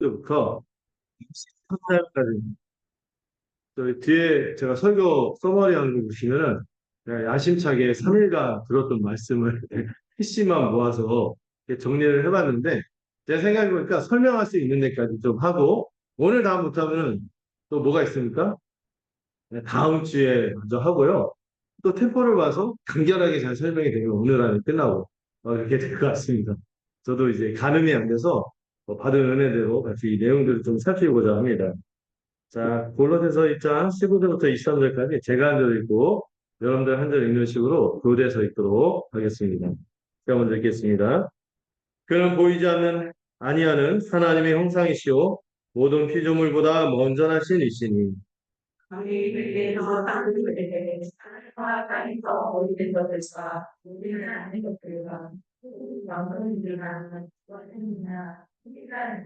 20일부터 23일까지 저희 뒤에 제가 설교 써머리 하는 거 보시면은 제가 야심차게 3일간 들었던 말씀을 PC만 모아서 이렇게 정리를 해봤는데 제 생각해보니까 설명할 수 있는 데까지 좀 하고 오늘 다음 못하면은 또 뭐가 있습니까? 네, 다음 주에 먼저 하고요. 또 템포를 봐서 간결하게 잘 설명이 되면 오늘 안에 끝나고 이렇게 될 것 같습니다. 저도 이제 가늠이 안 돼서 받은 은혜대로 같이 이 내용들을 좀 살피고자 합니다. 자, 골로새서 1장 19절부터 23절까지 제가 한 절 읽고 여러분들 한 절 읽는 식으로 교대서 읽도록 하겠습니다. 제가 먼저 읽겠습니다. 그는 보이지 않는 아니하는 하나님의 형상이시오 모든 피조물보다 먼저 나신 이시니 우리에게서 땅들에게 하나님과 땅에서 모든 것들과 우리는 아는 것들과 영혼들과 원인이나 희생이나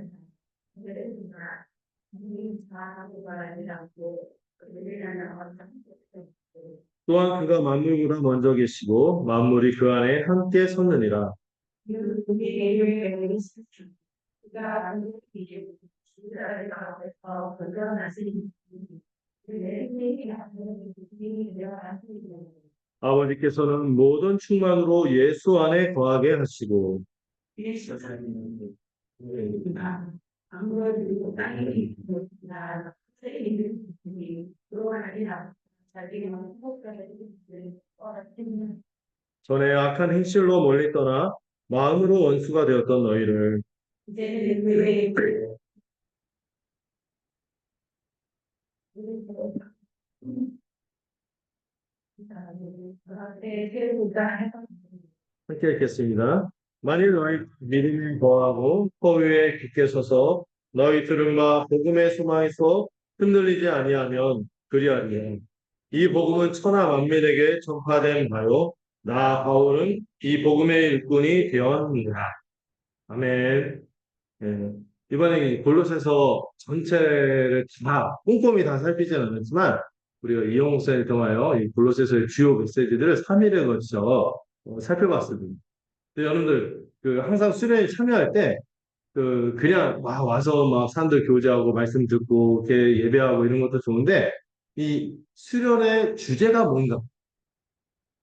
죄이나 우리 사하고 말하지 않고 우리는 어떤 또한 그가 만물보다 먼저 계시고 만물이 그 안에 함께 섰느니라. 우리에게 그가 이제 주를 가서 건강하신 아버지께서는 모든 충만으로 예수 안에 거하게 하시고 전에 악한 행실로 멀리 떠나 마음으로 원수가 되었던 너희를 함께 읽겠습니다. 만일 너희 믿음이 거하고 허위에 굳게 서서 너희 들은 바 복음의 소망에서 흔들리지 아니하면 그리하리요. 이 복음은 천하 만민에게 전파된 바요. 나 바울은 이 복음의 일꾼이 되었느니라. 아멘. 예. 이번에 골로새서 전체를 다 꼼꼼히 다 살피지는 않았지만 우리가 이용 목사를 통하여 이 골로새서의 주요 메시지들을 3일에 걸쳐 살펴봤습니다. 여러분들 그 항상 수련회 참여할 때 그냥 와서 막 사람들 교제하고 말씀 듣고 이렇게 예배하고 이런 것도 좋은데 이 수련의 주제가 뭔가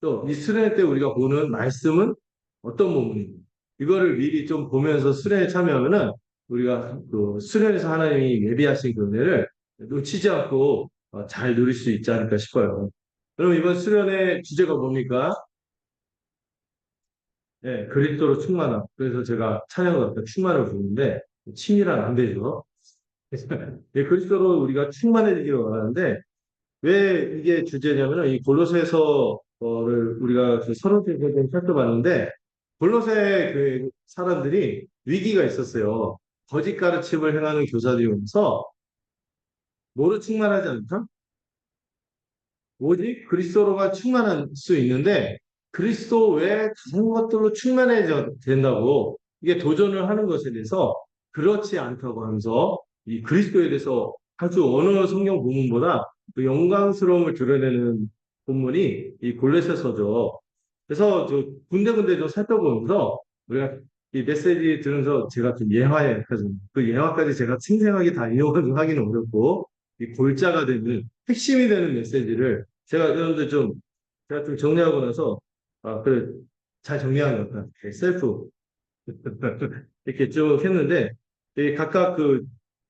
또 이 수련회 때 우리가 보는 말씀은 어떤 부분인가 이거를 미리 좀 보면서 수련회 참여하면은 우리가 그 수련회에서 하나님이 예비하신 그 은혜를 놓치지 않고 잘 누릴 수 있지 않을까 싶어요. 그럼 이번 수련회 주제가 뭡니까? 네, 그리스도로 충만함. 그래서 제가 찬양을 할때 충만을 부르는데 칭이란 안 되죠. 네, 그리스도로 우리가 충만해지기를 원하는데 왜 이게 주제냐면은 이 골로새서를 우리가 그 서론에서 좀 살펴봤는데 골로새 그 사람들이 위기가 있었어요. 거짓 가르침을 행하는 교사들이 오면서 뭐로 충만하지 않다? 오직 그리스도로가 충만할 수 있는데 그리스도 외에 다른 것들로 충만해야 된다고 이게 도전을 하는 것에 대해서 그렇지 않다고 하면서 이 그리스도에 대해서 아주 어느 성경 본문보다 그 영광스러움을 드러내는 본문이 이 골로새서죠. 그래서 저 군데군데 좀 살펴보면서 우리가 이 메시지 들으면서 제가 좀 예화에 그 예화까지 제가 생생하게 다 인용하기는 어렵고 이 골자가 되는 핵심이 되는 메시지를 제가 여러분들 좀 제가 좀 정리하고 나서 그래 잘 정리한 것 같다. 셀프 이렇게 쭉 했는데 이 각각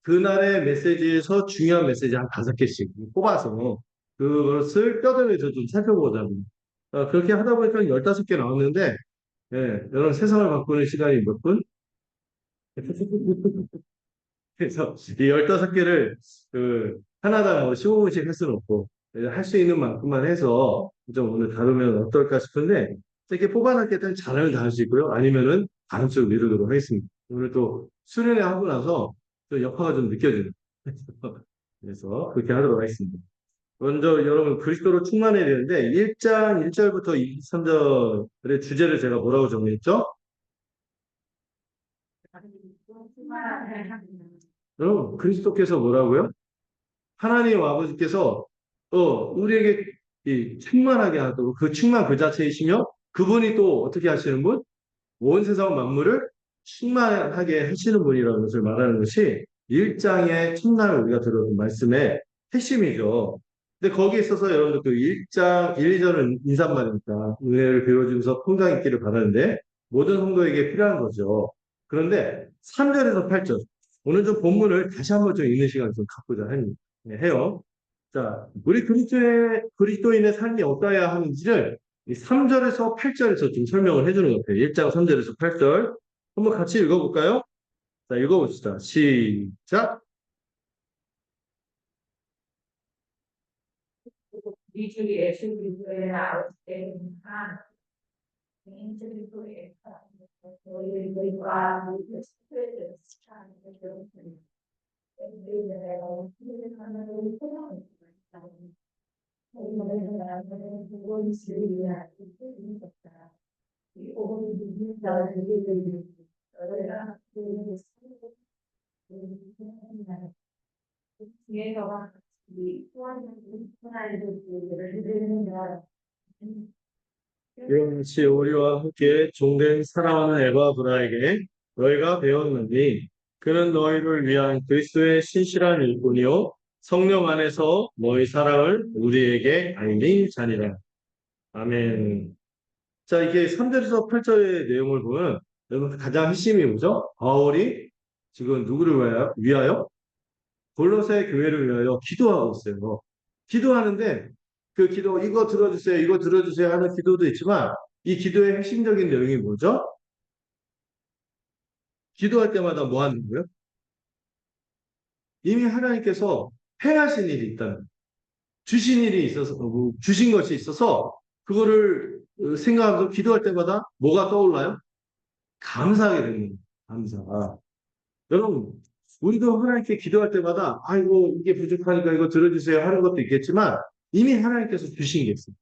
그날의 메시지에서 중요한 메시지 한 5개씩 뽑아서 그것을 뼈대에서 좀 살펴보자고 그렇게 하다 보니까 15개 나왔는데 예, 여러분 세상을 바꾸는 시간이 몇 분? 그래서 이 15개를 하나당 뭐 15분씩 할 수는 없고 할 수 있는 만큼만 해서 좀 오늘 다루면 어떨까 싶은데 이렇게 뽑아놨기 때문에 잘하면 다 할 수 있고요. 아니면은 다음 주로 미루도록 하겠습니다. 오늘 또 수련회 하고 나서 또 여파가 좀 느껴지는 그래서 그렇게 하도록 하겠습니다. 먼저 여러분 그리스도로 충만해야 되는데 1장 1절부터 23절의 주제를 제가 뭐라고 정리했죠? 여러분 그리스도께서 뭐라고요? 하나님 아버지께서 우리에게 이 충만하게 하도록 그 충만 그 자체이시며 그분이 또 어떻게 하시는 분? 온 세상 만물을 충만하게 하시는 분이라는 것을 말하는 것이 1장의 첫날 우리가 들어본 말씀의 핵심이죠. 근데 거기에 있어서 여러분들 그 1장 1, 2절은 인사말이니까 은혜를 베어주면서 평강 있기를 바라는데 모든 성도에게 필요한 거죠. 그런데 3절에서 8절 오늘 좀 본문을 다시 한번 좀 읽는 시간을 좀 갖고자 해요. 자, 우리 그리스도인의 삶이 어떠해야 하는지를 이 3절에서 8절에서 좀 설명을 해주는 것 같아요. 1장 3절에서 8절. 한번 같이 읽어볼까요? 자, 읽어봅시다. 시작. 이 중에 예수님의 나올 때는 한 개인적인 너희들과 모든 스트레스를 시작하는 것은 이같이 우리와 함께 종된 사랑하는 에바 브라에게 너희가 배웠느니 그는 너희를 위한 그리스도의 신실한 일꾼이요 성령 안에서 너희 사랑을 우리에게 알린 자니라. 아멘. 자, 이게 3절에서 8절의 내용을 보면 여러분 가장 핵심이 뭐죠? 바울이 지금 누구를 위하여? 골로새 교회를 위하여 기도하고 있어요. 기도하는데 그 기도 이거 들어주세요, 이거 들어주세요 하는 기도도 있지만 이 기도의 핵심적인 내용이 뭐죠? 기도할 때마다 뭐 하는 거예요? 이미 하나님께서 행하신 일이 있다는 주신 일이 있어서 주신 것이 있어서 그거를 생각하면서 기도할 때마다 뭐가 떠올라요? 감사하게 되는 거예요. 감사. 여러분, 우리도 하나님께 기도할 때마다, 아이고, 이게 부족하니까 이거 들어주세요 하는 것도 있겠지만, 이미 하나님께서 주신 게 있어요.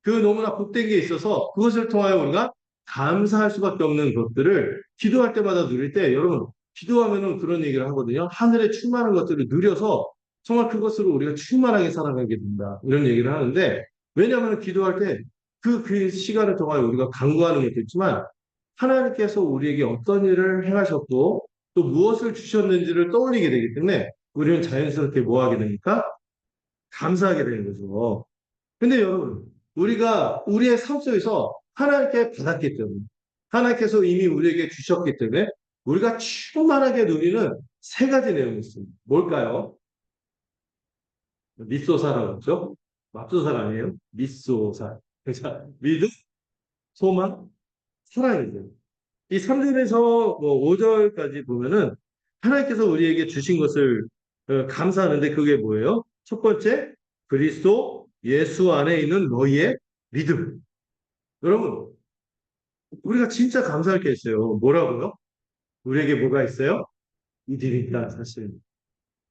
그 너무나 복된 게 있어서 그것을 통하여 우리가 감사할 수밖에 없는 것들을 기도할 때마다 누릴 때, 여러분, 기도하면은 그런 얘기를 하거든요. 하늘에 충만한 것들을 누려서 정말 그것으로 우리가 충만하게 살아가게 된다. 이런 얘기를 하는데, 왜냐하면 기도할 때 그 시간을 통하여 우리가 간구하는 것도 있지만, 하나님께서 우리에게 어떤 일을 행하셨고, 또 무엇을 주셨는지를 떠올리게 되기 때문에 우리는 자연스럽게 뭐 하게 됩니까? 감사하게 되는 거죠. 근데 여러분, 우리가 우리의 삶 속에서 하나님께 받았기 때문에, 하나님께서 이미 우리에게 주셨기 때문에 우리가 충만하게 누리는 세 가지 내용이 있습니다. 뭘까요? 믿소사라고 했죠? 맙소사 아니에요? 믿소사. 자, 믿음, 소망, 사랑이죠. 이 3절에서 뭐 5절까지 보면은 하나님께서 우리에게 주신 것을 감사하는데 그게 뭐예요? 첫 번째, 그리스도 예수 안에 있는 너희의 믿음. 여러분, 우리가 진짜 감사할 게 있어요. 뭐라고요? 우리에게 뭐가 있어요? 믿음이 있다, 사실.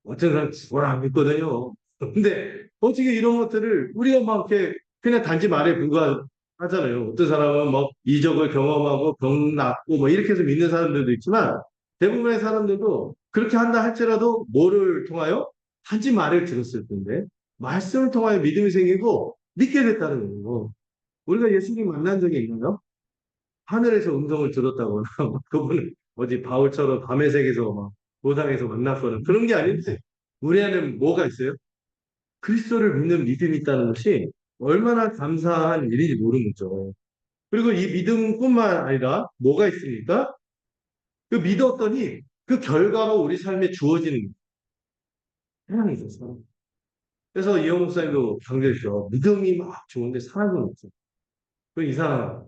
어떤 사람 그걸 안 믿거든요. 근데 어떻게 이런 것들을 우리가 막 이렇게 그냥 단지 말에 불과하잖아요. 어떤 사람은 뭐 이적을 경험하고 병 낫고 뭐 이렇게 해서 믿는 사람들도 있지만 대부분의 사람들도 그렇게 한다 할지라도 뭐를 통하여? 단지 말을 들었을 텐데 말씀을 통하여 믿음이 생기고 믿게 됐다는 거예요. 우리가 예수님 만난 적이 있나요? 하늘에서 음성을 들었다거나 그분을 어디 바울처럼 밤의 세계에서 막 도상에서 만났거나 그런 게 아닌데 우리 안에 뭐가 있어요? 그리스도를 믿는 믿음이 있다는 것이 얼마나 감사한 일인지 모르는 거죠. 그리고 이 믿음뿐만 아니라 뭐가 있습니까? 그 믿었더니 그 결과로 우리 삶에 주어지는 사랑이 있어서. 그래서 이영 목사님도 강조했죠. 믿음이 막 좋은데 사랑은 없어. 그 이상한,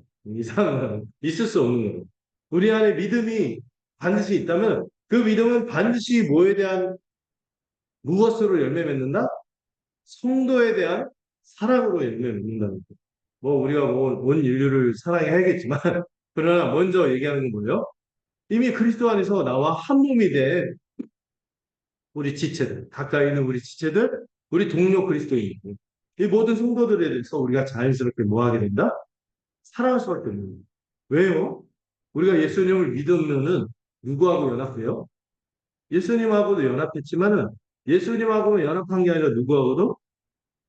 있을 수 없는 거예요. 우리 안에 믿음이 반드시 있다면 그 믿음은 반드시 뭐에 대한 무엇으로 열매 맺는다? 성도에 대한 사랑으로 열매 맺는다는 거예요. 뭐 우리가 뭐 온 인류를 사랑해야겠지만 그러나 먼저 얘기하는 건 뭐예요? 이미 그리스도 안에서 나와 한 몸이 된 우리 지체들, 가까이 있는 우리 지체들, 우리 동료 그리스도인, 이 모든 성도들에 대해서 우리가 자연스럽게 뭐 하게 된다? 사랑할 수밖에 없는 거예요. 왜요? 우리가 예수님을 믿으면은 누구하고 연합해요? 예수님하고도 연합했지만은 예수님하고는 연합한 게 아니라 누구하고도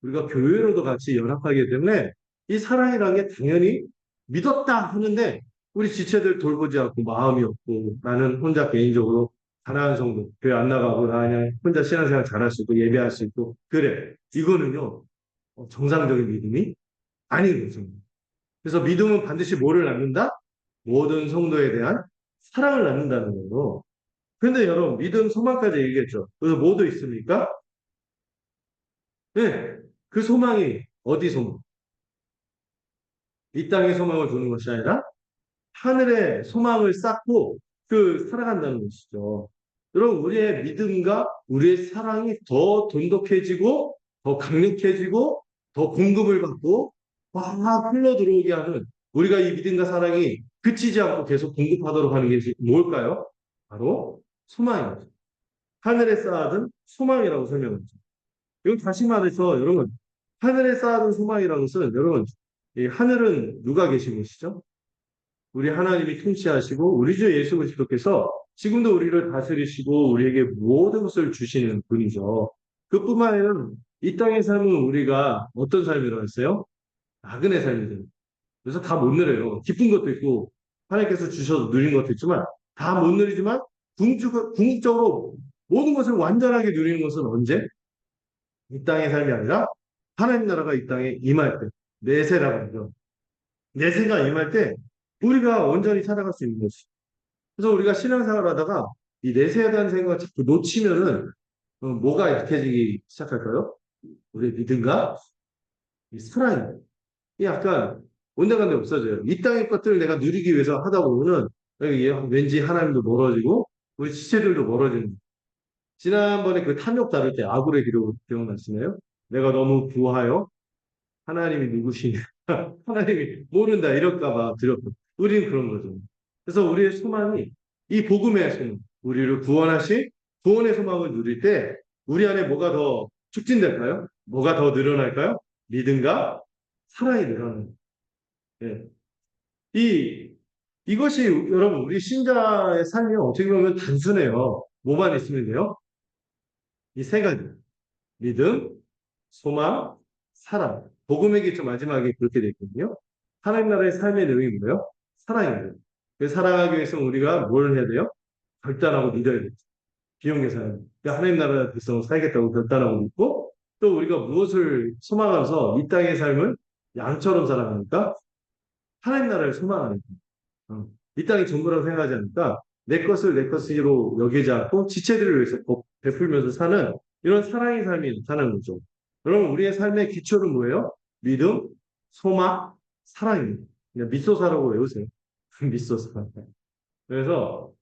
우리가 교회로도 같이 연합하기 때문에 이 사랑이라는 게 당연히 믿었다 하는데 우리 지체들 돌보지 않고 마음이 없고 나는 혼자 개인적으로 가난한 성도, 교회 안 나가고 나 그냥 혼자 신앙생활 잘할 수 있고 예배할 수 있고 그래. 이거는요 정상적인 믿음이 아닌 거죠. 그래서 믿음은 반드시 뭐를 낳는다? 모든 성도에 대한 사랑을 낳는다는 거예요. 근데 여러분 믿음, 소망까지 얘기했죠. 그래서 뭐도 있습니까? 네, 그 소망이 어디 소망? 이 땅의 소망을 두는 것이 아니라 하늘의 소망을 쌓고 살아간다는 것이죠. 여러분, 우리의 믿음과 우리의 사랑이 더 돈독해지고, 더 강력해지고, 더 공급을 받고, 막 흘러 들어오게 하는 우리가 이 믿음과 사랑이 그치지 않고 계속 공급하도록 하는 게 뭘까요? 바로 소망입니다. 하늘에 쌓아둔 소망이라고 설명하죠. 이건 다시 말해서 여러분, 하늘에 쌓아둔 소망이라는 것은 여러분, 이 하늘은 누가 계신 것이죠? 우리 하나님이 통치하시고 우리 주 예수 그리스도께서 지금도 우리를 다스리시고 우리에게 모든 것을 주시는 분이죠. 그뿐만 아니라 이 땅의 삶은 우리가 어떤 삶이라고 했어요? 나그네 삶이죠. 그래서 다 못 누려요. 기쁜 것도 있고 하나님께서 주셔서 누린 것도 있지만 다 못 누리지만 궁극적으로 모든 것을 완전하게 누리는 것은 언제? 이 땅의 삶이 아니라 하나님 나라가 이 땅에 임할 때 내세라고 하죠. 내세가 임할 때 우리가 온전히 살아갈 수 있는 것이. 그래서 우리가 신앙생활 하다가 이 내세에 대한 생각을 자꾸 놓치면은 뭐가 약해지기 시작할까요? 우리의 믿음과 이 사랑이 약간 온데간데 없어져요. 이 땅의 것들을 내가 누리기 위해서 하다 보면은 왠지 하나님도 멀어지고 우리 지체들도 멀어지는. 지난번에 그 탐욕 다룰 때 아굴의 기억나시나요? 내가 너무 부하여 하나님이 누구시냐? 하나님이 모른다 이럴까봐 드렸고 우리는 그런 거죠. 그래서 우리의 소망이 이 복음의 소망, 우리를 구원하신 구원의 소망을 누릴 때 우리 안에 뭐가 더 촉진될까요? 뭐가 더 늘어날까요? 믿음과 사랑이 늘어나는. 예. 이 이것이 여러분 우리 신자의 삶이 어떻게 보면 단순해요. 뭐만 있으면 돼요? 이 세 가지. 믿음, 소망, 사랑. 복음의 기초 마지막에 그렇게 되어 있거든요. 하나님 나라의 삶의 내용이 뭐예요? 사랑이에요. 그 사랑하기 위해서 우리가 뭘 해야 돼요? 결단하고 믿어야 돼요. 비용 계산. 하나님 나라 백성으로 살겠다고 결단하고 믿고 또 우리가 무엇을 소망하면서 이 땅의 삶을 양처럼 살아가니까 하나님 나라를 소망하니까 이 땅이 전부라고 생각하지 않으니까 내 것을 내 것으로 여기지 않고 지체들을 위해서 베풀면서 사는 이런 사랑의 삶이 나타나는 거죠. 여러분 우리의 삶의 기초는 뭐예요? 믿음, 소망, 사랑입니다. 그냥 미소사라고 외우세요. 미소사. 그래서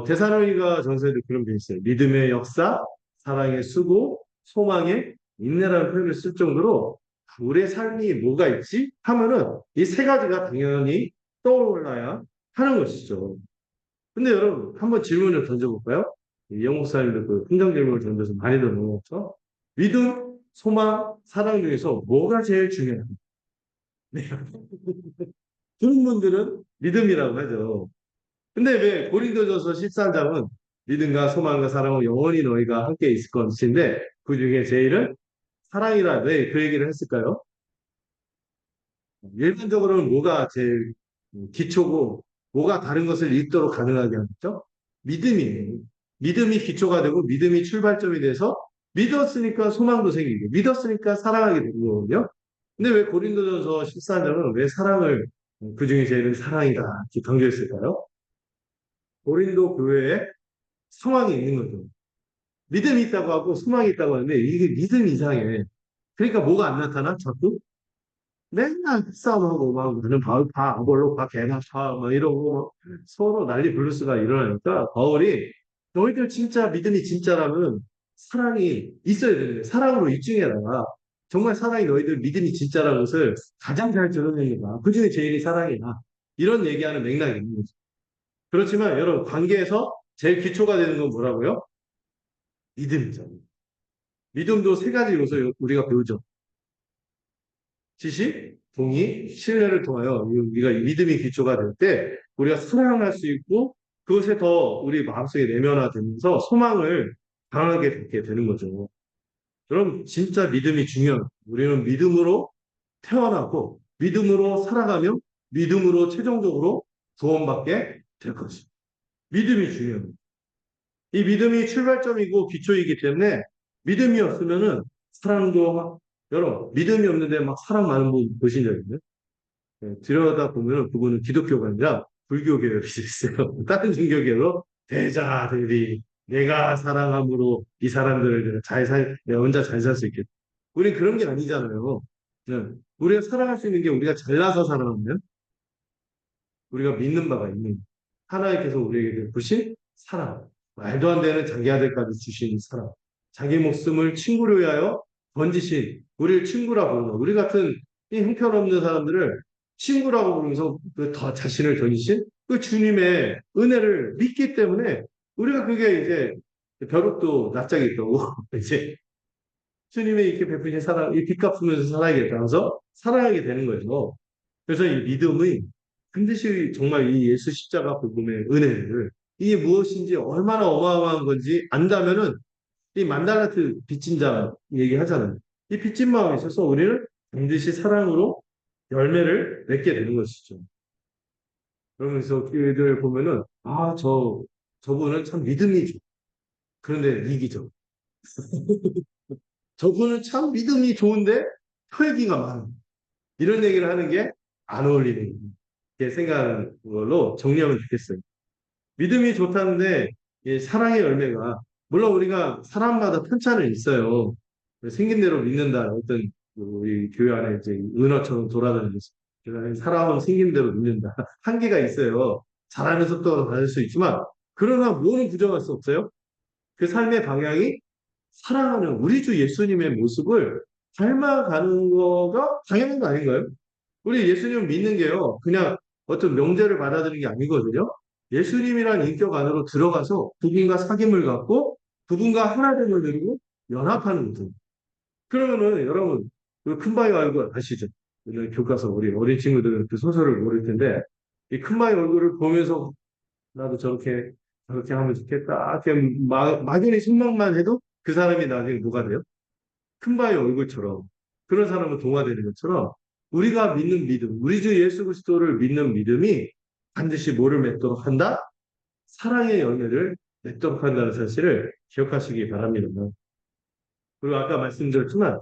데살로니가 전서에도 그런 게 있어요. 믿음의 역사, 사랑의 수고, 소망의 인내라는 표현을 쓸 정도로 우리의 삶이 뭐가 있지? 하면은 이 세 가지가 당연히 떠올라야 하는 것이죠. 근데 여러분 한번 질문을 던져볼까요? 영 목사님도 그 흥정 질문을 던져서 많이들 넘어왔죠. 믿음, 소망, 사랑 중에서 뭐가 제일 중요합니까? 네. 좋은 분들은 믿음이라고 하죠. 근데 왜 고린도전서 14장은 믿음과 소망과 사랑은 영원히 너희가 함께 있을 것인데 그 중에 제일은 사랑이라 왜 그 얘기를 했을까요? 일반적으로는 뭐가 제일 기초고 뭐가 다른 것을 읽도록 가능하게 하죠? 믿음이에요. 믿음이 기초가 되고 믿음이 출발점이 돼서 믿었으니까 소망도 생기고 믿었으니까 사랑하게 되는 거거든요. 근데 왜 고린도전서 14장은 왜 사랑을 그 중에 제일은 사랑이다 이렇게 강조했을까요? 고린도 교회에 소망이 있는 거죠. 믿음이 있다고 하고 소망이 있다고 하는데 이게 믿음 이상해. 그러니까 뭐가 안 나타나? 자꾸 맨날 싸움하고 막 나는 바 아볼로 바 개나 막 이러고 막 서로 난리 블루스가 일어나니까 바울이 너희들 진짜 믿음이 진짜라면 사랑이 있어야 되는데 사랑으로 입증해라. 정말 사랑이 너희들 믿음이 진짜라는 것을 가장 잘 드러내는 거야. 그중에 제일이 사랑이다. 이런 얘기하는 맥락이 있는 거죠. 그렇지만 여러분 관계에서 제일 기초가 되는 건 뭐라고요? 믿음이죠. 믿음도 세 가지 요소 우리가 배우죠. 지식, 동의, 신뢰를 통하여 우리가 믿음이 기초가 될 때 우리가 사랑할 수 있고 그것에 더 우리 마음속에 내면화되면서 소망을 강하게 갖게 되는 거죠. 그럼 진짜 믿음이 중요한 우리는 믿음으로 태어나고 믿음으로 살아가며 믿음으로 최종적으로 구원받게 될 것입니다. 믿음이 중요합니다. 이 믿음이 출발점이고 기초이기 때문에 믿음이 없으면은 사랑도 여러분 믿음이 없는데 막 사랑 많은 분 보신 적 있나요? 네, 들여다 보면 그분은 기독교가 아니라 불교계열이 있어요. 다른 종교계로 대자 대비 내가 사랑함으로 이 사람들을 내가 혼자 잘 살 수 있겠다. 우리 그런 게 아니잖아요. 네. 우리가 사랑할 수 있는 게 우리가 잘나서 사랑하면 우리가 믿는 바가 있는 하나님께서 우리에게 베푸신 사랑, 말도 안 되는 자기 아들까지 주신 사랑, 자기 목숨을 친구를 위하여 던지신 우리를 친구라고 부르는 우리 같은 이 형편없는 사람들을 친구라고 부르면서 그더 자신을 던지신 그 주님의 은혜를 믿기 때문에 우리가 그게 이제 벼룩도 납작이 있다고 이제 주님의 이렇게 베푸신 사랑, 이 빚 갚으면서 살아야겠다면서 사랑하게 되는 거죠. 그래서 이 믿음의 반드시 정말 이 예수 십자가 복음의 은혜를 이게 무엇인지 얼마나 어마어마한 건지 안다면은 이 만달라트 빚진 자 얘기하잖아요. 이 빚진 마음이 있어서 우리는 반드시 사랑으로 열매를 맺게 되는 것이죠. 그러면서 교회들 보면은 저분은 참 믿음이 좋 그런데 이기적. 저분은 참 믿음이 좋은데 혈기가 많아. 이런 얘기를 하는 게 안 어울리는 게 생각하는 걸로 정리하면 좋겠어요. 믿음이 좋다는데 사랑의 열매가 물론 우리가 사람마다 편차는 있어요. 생긴 대로 믿는다. 어떤 우리 교회 안에 이제 은어처럼 돌아다니면서 사람은 생긴 대로 믿는다. 한계가 있어요. 잘하는 속도가 다를 수 있지만 그러나 뭐는 부정할 수 없어요. 그 삶의 방향이 사랑하는 우리 주 예수님의 모습을 닮아가는 거가 당연한 거 아닌가요? 우리 예수님을 믿는 게요, 그냥 어떤 명제를 받아들이는 게 아니거든요. 예수님이란 인격 안으로 들어가서 그분과 사귐을 갖고 그분과 하나됨을 누리고 연합하는 거죠. 그러면은 여러분, 그 큰바위 얼굴 아시죠? 오늘 교과서 우리 어린 친구들은 그 소설을 모를 텐데 이 큰바위 얼굴을 보면서 나도 저렇게 하면 좋겠다. 그냥 막연히 생각만 해도 그 사람이 나중에 뭐가 돼요? 큰바의 얼굴처럼 그런 사람은 동화되는 것처럼 우리가 믿는 믿음, 우리 주 예수 그리스도를 믿는 믿음이 반드시 뭐를 맺도록 한다? 사랑의 열매를 맺도록 한다는 사실을 기억하시기 바랍니다. 그리고 아까 말씀드렸지만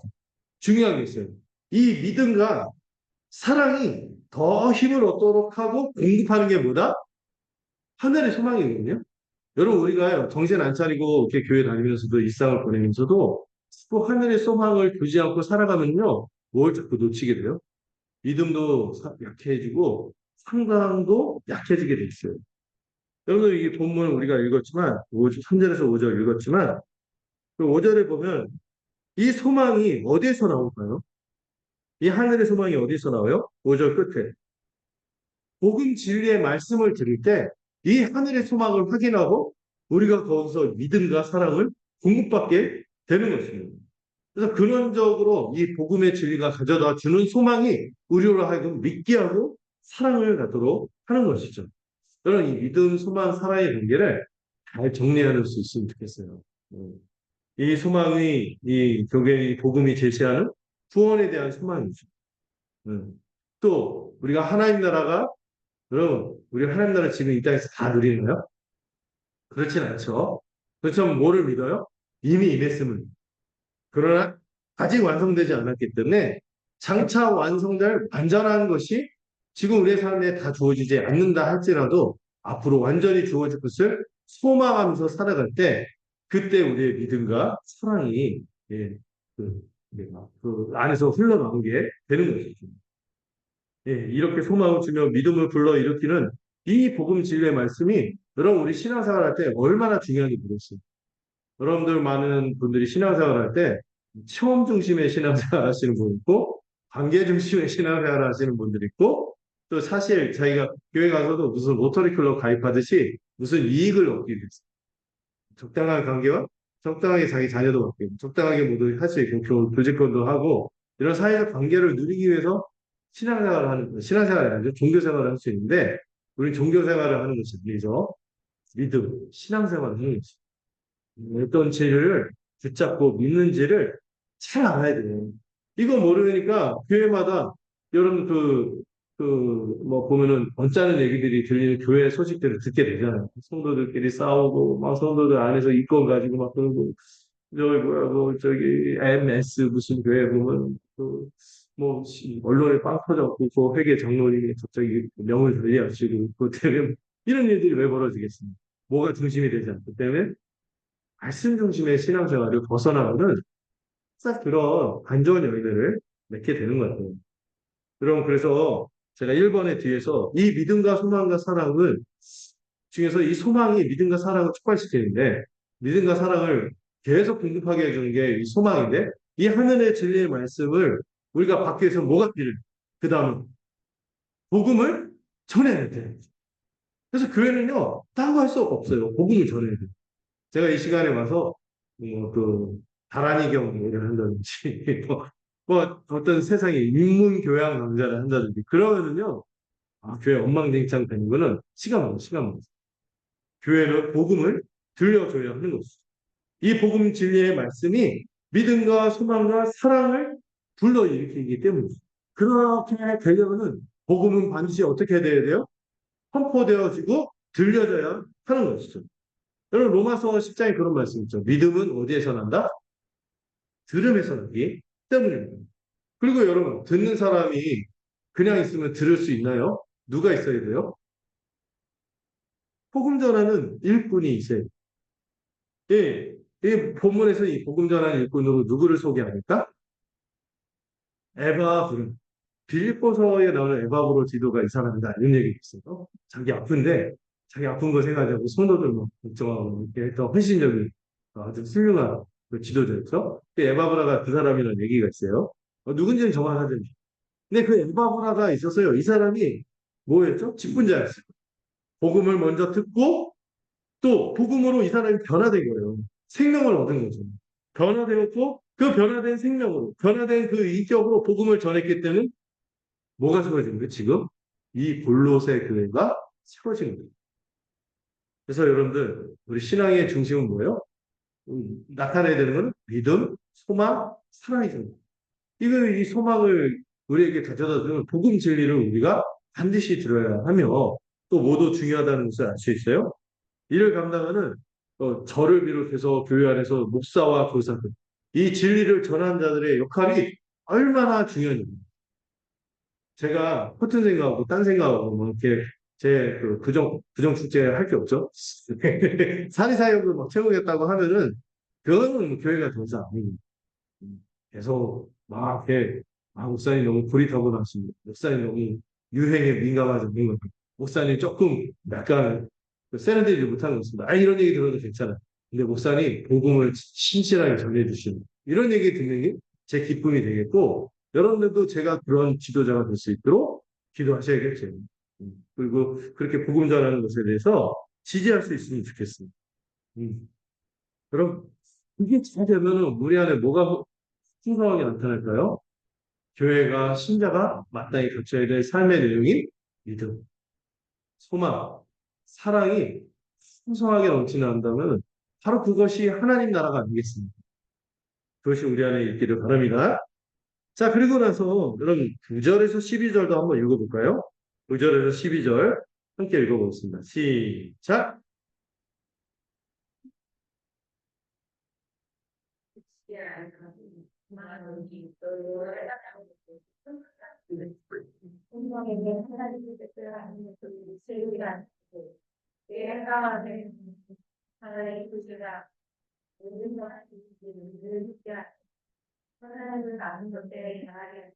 중요한 게 있어요. 이 믿음과 사랑이 더 힘을 얻도록 하고 공급하는 게 뭐다? 하늘의 소망이거든요. 여러분 우리가 정신 안 차리고 이렇게 교회 다니면서도 일상을 보내면서도 또 하늘의 소망을 두지 않고 살아가면요. 뭘 자꾸 놓치게 돼요? 믿음도 약해지고 상당도 약해지게 돼 있어요. 여러분 이 본문을 우리가 읽었지만 3절에서 5절 읽었지만 그 5절에 보면 이 소망이 어디에서 나올까요? 이 하늘의 소망이 어디서 나와요? 5절 끝에 복음 진리의 말씀을 들을 때 이 하늘의 소망을 확인하고 우리가 거기서 믿음과 사랑을 공급받게 되는 것입니다. 그래서 근원적으로 이 복음의 진리가 가져다 주는 소망이 우리로 하여금 믿게 하고 사랑을 갖도록 하는 것이죠. 저는 이 믿음, 소망, 사랑의 관계를 잘 정리할 수 있으면 좋겠어요. 이 소망이 이 교회의 복음이 제시하는 구원에 대한 소망이죠. 또 우리가 하나님 나라가 여러분 우리 하나님 나라 지금 이 땅에서 다 누리나요? 그렇진 않죠. 그렇지만 뭐를 믿어요? 이미 임했음을. 그러나 아직 완성되지 않았기 때문에 장차 완성될 완전한 것이 지금 우리의 삶에 다 주어지지 않는다 할지라도 앞으로 완전히 주어질 것을 소망하면서 살아갈 때 그때 우리의 믿음과 사랑이 예, 그, 그 안에서 흘러나오게 되는 것이죠. 예, 이렇게 소망을 주며 믿음을 불러일으키는 이 복음 진리의 말씀이 여러분 우리 신앙생활 할 때 얼마나 중요한지 모르겠어요. 여러분들 많은 분들이 신앙생활 할 때 체험 중심의 신앙생활 하시는 분 있고 관계 중심의 신앙생활 하시는 분들 있고 또 사실 자기가 교회 가서도 무슨 로터리 클럽 가입하듯이 무슨 이익을 얻기 위해서 적당한 관계와 적당하게 자기 자녀도 맡기고 적당하게 모두 할 수 있고 교직권도 하고 이런 사회적 관계를 누리기 위해서 신앙생활을 하는 신앙생활이 아니죠. 종교생활을 할 수 있는데 우리 종교생활을 하는 것이 아니죠. 믿음, 신앙생활을 하는 것이 어떤 진리를 붙잡고 믿는지를 잘 알아야 돼요. 이거 모르니까 교회마다 여러분 그 뭐 보면은 언짢은 얘기들이 들리는 교회 소식들을 듣게 되잖아요. 성도들끼리 싸우고 막 성도들 안에서 이권 가지고 막 그러고 저기 뭐야 뭐 저기 MS 무슨 교회 보면 그뭐 언론에 빵 터졌고 그 회계 장로님이 갑자기 명을 들이하시고 그 때문에 이런 일들이 왜 벌어지겠습니까? 뭐가 중심이 되지 않기 때문에 말씀 중심의 신앙생활을 벗어나면은 싹 그런 안 좋은 열매를 맺게 되는 것 같아요. 그럼 그래서 제가 1번의 뒤에서 이 믿음과 소망과 사랑을 중에서 이 소망이 믿음과 사랑을 촉발시키는데 믿음과 사랑을 계속 공급하게 해주는 게 이 소망인데 이 하늘의 진리의 말씀을 우리가 받기 위해서 뭐가 필요해? 그 다음은 복음을 전해야 돼. 그래서 교회는요, 딴 거 할 수 없어요. 복음을 전해야 돼. 제가 이 시간에 와서 다란이 경기를 한다든지 뭐 어떤 세상에 인문 교양 강좌를 한다든지 그러면은요 교회 엉망진창 되는 거는 시간 먹어. 교회는 복음을 들려줘야 하는 것이죠. 이 복음 진리의 말씀이 믿음과 소망과 사랑을 불러일으키기 때문이죠. 그렇게 되려면은 복음은 반드시 어떻게 돼야 돼요? 선포되어지고 들려져야 하는 것이죠. 여러분 로마서 10장에 그런 말씀 있죠. 믿음은 어디에서 난다? 들음에서 나기 때문입니다. 그리고 여러분 듣는 사람이 그냥 있으면 들을 수 있나요? 누가 있어야 돼요? 복음 전하는 일꾼이 있어요. 예, 이 본문에서 이 복음 전하는 일꾼으로 누구를 소개합니까? 에바브로. 빌립보서에 나오는 에바브로 지도가 이 사람이다. 이런 얘기 있어요. 자기 아픈데 자기 아픈 거 생각하고 성도들 뭐 걱정하고 이렇게 더 헌신적인 아주 훌륭한 그 지도자였죠. 그 에바브라가 그 사람이라는 얘기가 있어요. 누군지는 정확하지. 근데 그 에바브라가 있었어요. 이 사람이 뭐였죠? 직분자였어요. 복음을 먼저 듣고 또 복음으로 이 사람이 변화된 거예요. 생명을 얻은 거죠. 변화되었고 그 변화된 생명으로 변화된 그 인격으로 복음을 전했기 때문에 뭐가 세워진 거예요? 지금 이 골로새 교회가 세워진 거예요. 그래서 여러분들 우리 신앙의 중심은 뭐예요? 나타내야 되는 건 믿음, 소망, 사랑이죠. 이 소망을 우리에게 가져다 주는 복음 진리를 우리가 반드시 들어야 하며 또 뭐도 중요하다는 것을 알 수 있어요. 이를 감당하는 저를 비롯해서 교회 안에서 목사와 교사들 이 진리를 전하는 자들의 역할이 얼마나 중요한지 제가 허튼 생각하고 딴 생각하고 뭐 이렇게 제 부정 축제 할 게 없죠. 사리사욕을 막 채우겠다고 하면은 그거는 교회가 더 이상 아닙니다. 계속 막 이렇게 목사님 너무 불이 타고 나십니다. 목사님 너무 유행에 민감하지 않는 것 같아요. 목사님 조금 약간 세련되지 못한 것 같습니다. 이런 얘기 들어도 괜찮아요. 근데 목사님 복음을 신실하게 전해주시는 이런 얘기 듣는 게 제 기쁨이 되겠고 여러분들도 제가 그런 지도자가 될 수 있도록 기도하셔야겠죠. 그리고 그렇게 복음 전하는 것에 대해서 지지할 수 있으면 좋겠습니다. 그럼 이게 잘 되면은 우리 안에 뭐가 풍성하게 나타날까요? 교회가 신자가 마땅히 갖춰야 될 삶의 내용이 믿음, 소망, 사랑이 풍성하게 넘치는다면 바로 그것이 하나님 나라가 아니겠습니까? 그것이 우리 안에 있기를 바랍니다. 자, 그리고 나서 여러분 9절에서 12절도 한번 읽어볼까요? 9절에서 12절 함께 읽어보겠습니다. 시작! 성경에는 하나님의 뜻을 하는 그 슬기란 내가 하나님의 뜻이라 모든 것을 늘 하나님을 아는 것에 향하여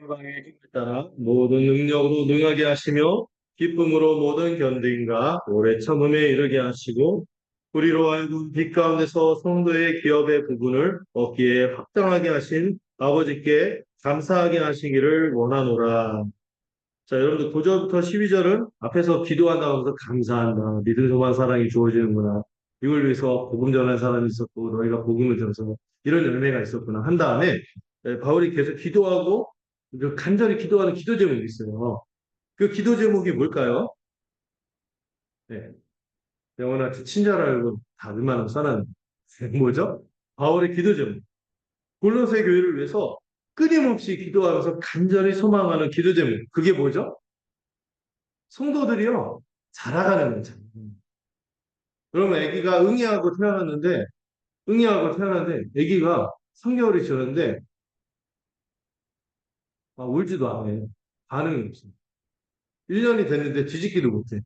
영광의 힘을 따라 모든 능력으로 능하게 하시며 기쁨으로 모든 견딘과 오래 참음에 이르게 하시고 우리로 하여금 빛 가운데서 성도의 기업의 부분을 얻기에 합당하게 하신 아버지께 감사하게 하시기를 원하노라. 자, 여러분들 9절부터 12절은 앞에서 기도한다고 해서 감사한다. 믿음, 소망, 사랑이 주어지는구나. 이걸 위해서 복음 전한 사람이 있었고 너희가 복음을 들어서 이런 열매가 있었구나. 한 다음에 바울이 계속 기도하고 그 간절히 기도하는 기도 제목이 있어요. 그 기도 제목이 뭘까요? 네. 영원한 친절하고 다 얼마나 써놨는데. 뭐죠? 바울의 기도 제목. 골로새 교회를 위해서 끊임없이 기도하면서 간절히 소망하는 기도 제목. 그게 뭐죠? 성도들이요. 자라가는 거죠. 그러면 아기가 응애하고 태어났는데 아기가 3개월이 지났는데 울지도 않아요. 반응이 없어요. 1년이 됐는데 뒤집기도 못해.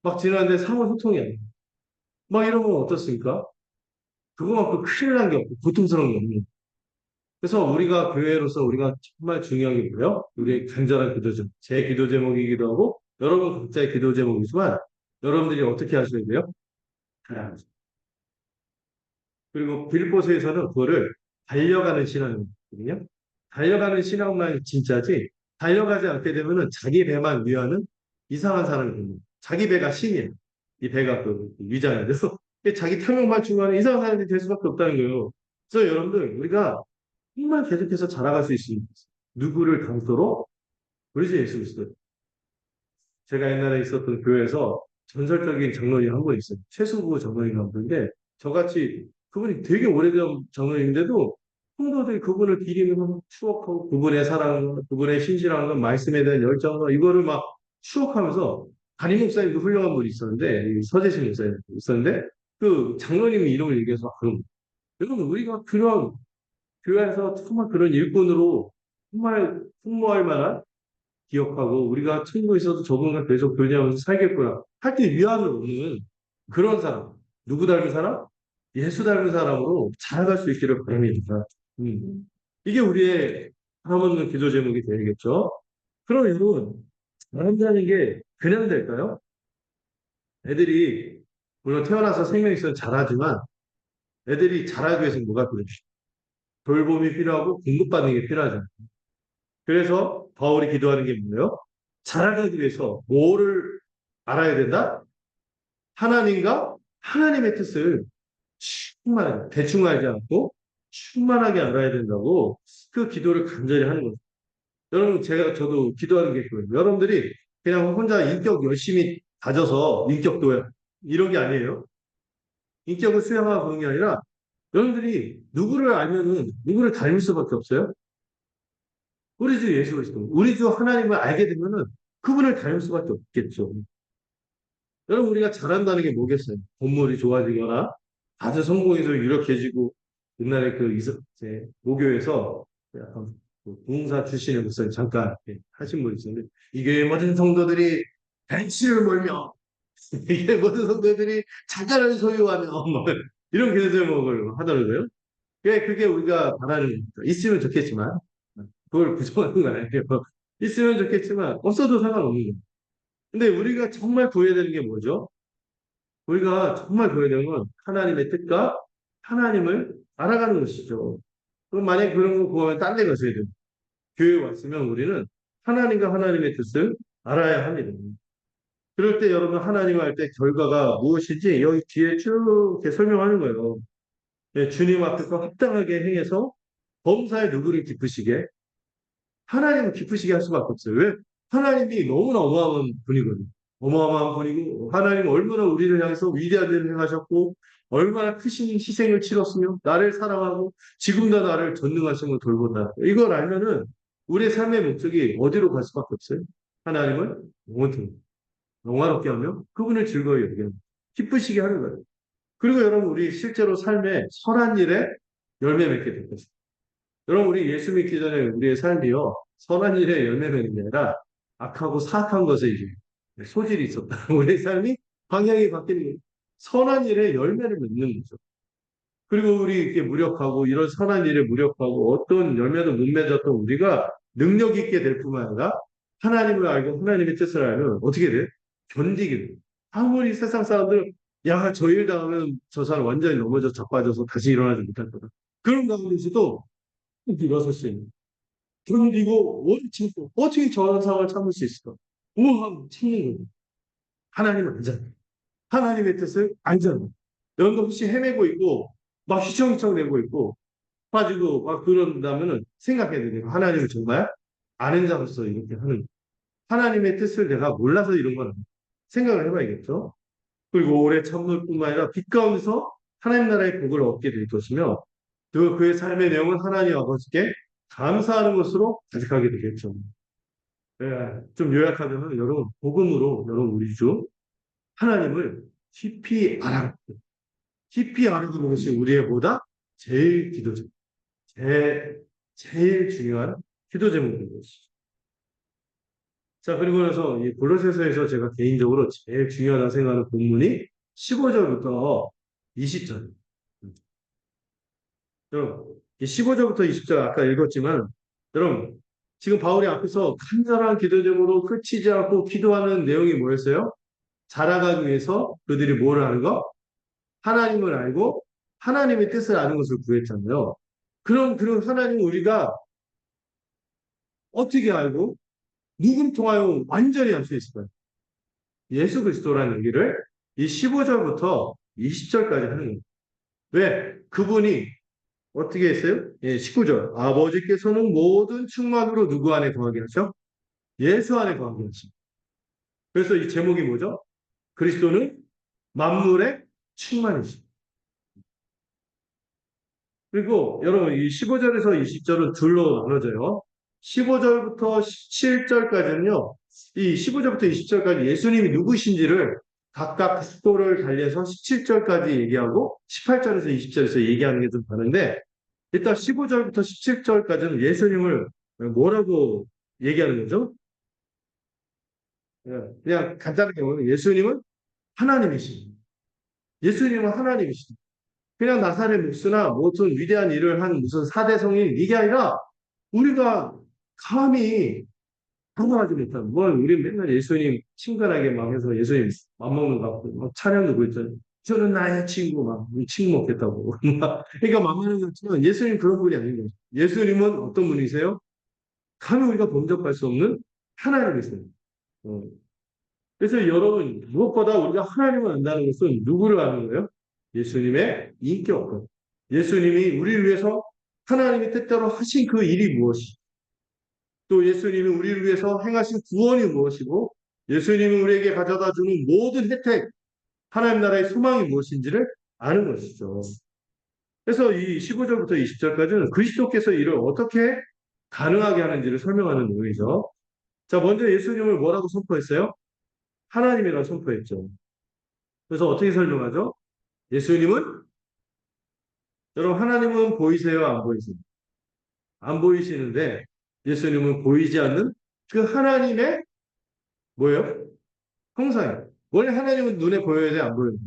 막 지났는데 상호 소통이 안 돼. 막 이러면 어떻습니까? 그거만큼 큰일 난 게 없고 고통스러운 게 없는. 그래서 우리가 교회로서 우리가 정말 중요한 게 뭐예요? 우리의 간절한 기도 제목. 제 기도 제목이기도 하고 여러분 각자의 기도 제목이지만 여러분들이 어떻게 하셔야 돼요? 하나님. 그리고 빌보스에서는 그거를 달려가는 신앙이거든요. 달려가는 신앙만 진짜지 달려가지 않게 되면은 자기 배만 위하는 이상한 사람이 됩니다. 자기 배가 신이에요. 이 배가 그 위장이 돼서 자기 탐욕만 추구하는 이상한 사람이 될 수밖에 없다는 거예요. 그래서 여러분들 우리가 정말 계속해서 자라갈 수 있습니다. 누구를 닮도록 우리 주 예수 그리스도. 제가 옛날에 있었던 교회에서 전설적인 장로님 한 분 있어요. 최수구 장로님 한 분인데 저같이 그분이 되게 오래된 장로님인데도 성도들이 그분을 기리는 추억하고 그분의 사랑, 그분의 신실한 말씀에 대한 열정과 이거를 막 추억하면서 담임 목사님도 훌륭한 분이 있었는데 서재신 목사님 있었는데 그 장로님이 이름을 얘기해서 그럼 여러분 우리가 그런 교회에서 정말 그런 일꾼으로 정말 풍모할 만한 기억하고 우리가 천국에 있어도 저분과 계속 교제하면서 살겠구나 할 때 위안을 얻는 그런 사람 누구 닮은 사람? 예수 닮은 사람으로 자라갈 수 있기를 바랍니다. 이게 우리의 하나님의 기도 제목이 되겠죠. 그럼 여러분 자란다는 게 그냥 될까요? 애들이 물론 태어나서 생명이 있어서 자라지만 애들이 자라기 위해서는 뭐가 필요해? 돌봄이 필요하고 공급받는 게 필요하잖아요. 그래서 바울이 기도하는 게 뭐예요? 자라가기 위해서 뭐를 알아야 된다? 하나님과 하나님의 뜻을 충만하게, 대충 알지 않고 충만하게 알아야 된다고 그 기도를 간절히 하는 거죠. 여러분, 저도 기도하는 게 그거예요. 여러분들이 그냥 혼자 인격 열심히 다져서 인격도 이런 게 아니에요. 인격을 수양하고 그런 게 아니라 여러분들이 누구를 알면은 누구를 닮을 수밖에 없어요. 우리 주 예수 그리스도, 우리 주 하나님을 알게 되면은 그분을 닮을 수밖에 없겠죠. 여러분 우리가 잘한다는 게 뭐겠어요? 건물이 좋아지거나 아주 성공해서 유력해지고 옛날에 제 모교에서 약간 그 부흥사 출신의 목사님 잠깐 하신 분 있었는데 이 교회 모든 성도들이 벤치를 몰며 이게 모든 성도들이 자가를 소유하며 뭐 이런 기도 제목을 하더라고요. 그게 우리가 바라는 겁니다. 있으면 좋겠지만 그걸 부정하는 건 아니에요. 있으면 좋겠지만 없어도 상관없는 거예요. 근데 우리가 정말 구해야 되는 게 뭐죠? 우리가 정말 구해야 되는 건 하나님의 뜻과 하나님을 알아가는 것이죠. 그럼 만약에 그런 거 구하면 딴 데 가셔야 돼요. 교회 왔으면 우리는 하나님과 하나님의 뜻을 알아야 합니다. 그럴 때 여러분 하나님 할 때 결과가 무엇인지 여기 뒤에 쭉 이렇게 설명하는 거예요. 네, 주님 앞에서 합당하게 행해서 범사에 누구를 기쁘시게 하나님을 기쁘시게 할 수밖에 없어요. 왜? 하나님이 너무나 어마어마한 분이거든요. 어마어마한 분이고 하나님 얼마나 우리를 향해서 위대한 일을 행하셨고 얼마나 크신 희생을 치렀으며 나를 사랑하고 지금도 나를 전능하신 걸 돌본다. 이걸 알면은 우리의 삶의 목적이 어디로 갈 수밖에 없어요. 하나님을 영화롭게 하며 그분을 즐거이 여기는 기쁘시게 하는 거예요. 그리고 여러분 우리 실제로 삶에 선한 일에 열매 맺게 될 것입니다. 여러분, 우리 예수 믿기 전에 우리의 삶이요, 선한 일에 열매 맺는 게 아니라 악하고 사악한 것에 이제 소질이 있었다. 우리의 삶이 방향이 바뀌는 거예요. 선한 일에 열매를 맺는 거죠. 그리고 우리 이렇게 무력하고 이런 선한 일에 무력하고 어떤 열매도 못 맺었던 우리가 능력 있게 될 뿐만 아니라 하나님을 알고 하나님의 뜻을 알면 어떻게 돼? 견디게 돼. 아무리 세상 사람들 야, 저 일 당하면 저 사람 완전히 넘어져 자빠져서 다시 일어나지 못할 거다. 그런 가운데서도 일어설 수 있는. 견디고 오래 참고 어떻게 저런 상황을 참을 수 있을까? 우왕 참는 거예요. 하나님을 알잖아. 하나님의 뜻을 알잖아. 여러분 혹시 헤매고 있고 막 휘청휘청 내고 있고 빠지고 막 그런다면은 생각해야 돼요. 하나님을 정말 아는 자로서 이렇게 하는 거예요. 하나님의 뜻을 내가 몰라서 이런 건 아니에요. 생각을 해봐야겠죠. 그리고 오래 참을 뿐만 아니라 빛 가운데서 하나님 나라의 복을 얻게 될 것이며 그의 삶의 내용은 하나님 아버지께 감사하는 것으로 가득하게 되겠죠. 예, 좀 요약하자면 여러분 복음으로 여러분 우리 주 하나님을 깊이 알아보는 것이 우리의 보다 제일 기도죠. 제일 중요한 기도 제목인 것이죠. 자, 그리고 나서 이 골로새서에서 제가 개인적으로 제일 중요하다 생각하는 본문이 15절부터 20절. 여러분, 이 15절부터 20절 아까 읽었지만, 여러분, 지금 바울이 앞에서 간절한 기도 제목으로 그치지 않고 기도하는 내용이 뭐였어요? 자라가기 위해서 그들이 뭘 하는 거? 하나님을 알고 하나님의 뜻을 아는 것을 구했잖아요. 그럼 하나님 우리가 어떻게 알고 누굴 통하여 완전히 알 수 있을까요? 예수 그리스도라는 얘기를 이 15절부터 20절까지 하는 거예요. 왜? 그분이 어떻게 했어요? 예, 19절. 아버지께서는 모든 충만으로 누구 안에 거하게 하죠? 예수 안에 거하게 하죠. 그래서 이 제목이 뭐죠? 그리스도는 만물의 충만이죠. 그리고 여러분 이 15절에서 20절은 둘로 나눠져요. 15절부터 17절까지는요. 이 15절부터 20절까지 예수님이 누구신지를 각각 속도를 달리해서 17절까지 얘기하고 18절에서 20절에서 얘기하는 게 좀 다른데 일단 15절부터 17절까지는 예수님을 뭐라고 얘기하는 거죠? 예, 그냥 간단하게 보면 예수님은 하나님이십니다. 예수님은 하나님이십니다. 그냥 나사렛 목수나 무슨 위대한 일을 한 무슨 사대 성인 이게 아니라 우리가 감히 상상하지 못한 뭘 우리 맨날 예수님 친근하게 막 해서 예수님 맘 먹는 거 같고 막 찬양도 그랬잖아요. 저는 나의 친구 막 친구 먹겠다고 그러니까 만만한 것 같지만 예수님 그런 분이 아닌 거죠. 예수님은 어떤 분이세요? 감히 우리가 범접할 수 없는 하나님이세요. 어. 그래서 여러분 무엇보다 우리가 하나님을 안다는 것은 누구를 아는 거예요? 예수님의 인격. 예수님이 우리를 위해서 하나님의 뜻대로 하신 그 일이 무엇이? 또 예수님이 우리를 위해서 행하신 구원이 무엇이고 예수님이 우리에게 가져다 주는 모든 혜택, 하나님 나라의 소망이 무엇인지를 아는 것이죠. 그래서 이 15절부터 20절까지는 그리스도께서 이를 어떻게 가능하게 하는지를 설명하는 내용이죠. 자, 먼저 예수님을 뭐라고 선포했어요? 하나님이라고 선포했죠. 그래서 어떻게 설명하죠? 예수님은 여러분 하나님은 보이세요? 안 보이세요? 안 보이시는데 예수님은 보이지 않는 그 하나님의 뭐예요? 형상이에요. 원래 하나님은 눈에 보여야 돼? 안 보여야 돼?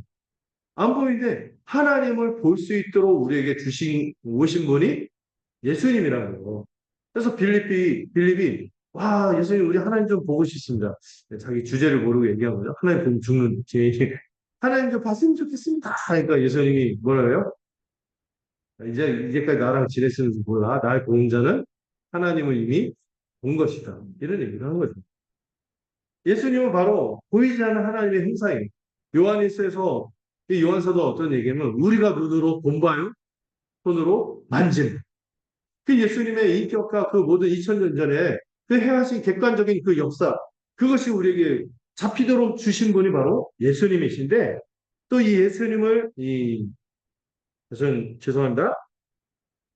안 보이는데 하나님을 볼 수 있도록 우리에게 오신 분이 예수님이라는 거예요. 그래서 빌립이 와 예수님 우리 하나님 좀 보고 싶습니다. 자기 주제를 모르고 얘기한 거죠. 하나님 보면 죽는 죄인이 하나님 좀 봤으면 좋겠습니다. 그러니까 예수님이 뭐라요? 이제까지 나랑 지냈으면서 몰라. 날 본 자는 하나님을 이미 본 것이다. 이런 얘기를 하는 거죠. 예수님은 바로 보이지 않는 하나님의 형상이에요. 요한일서에서 이 요한서도 어떤 얘기냐면 우리가 눈으로 본바요, 손으로 만진 그 예수님의 인격과 그 모든 2000년 전에 그 행하신 객관적인 그 역사 그것이 우리에게 잡히도록 주신 분이 바로 예수님이신데 또 이 예수님을 죄송합니다.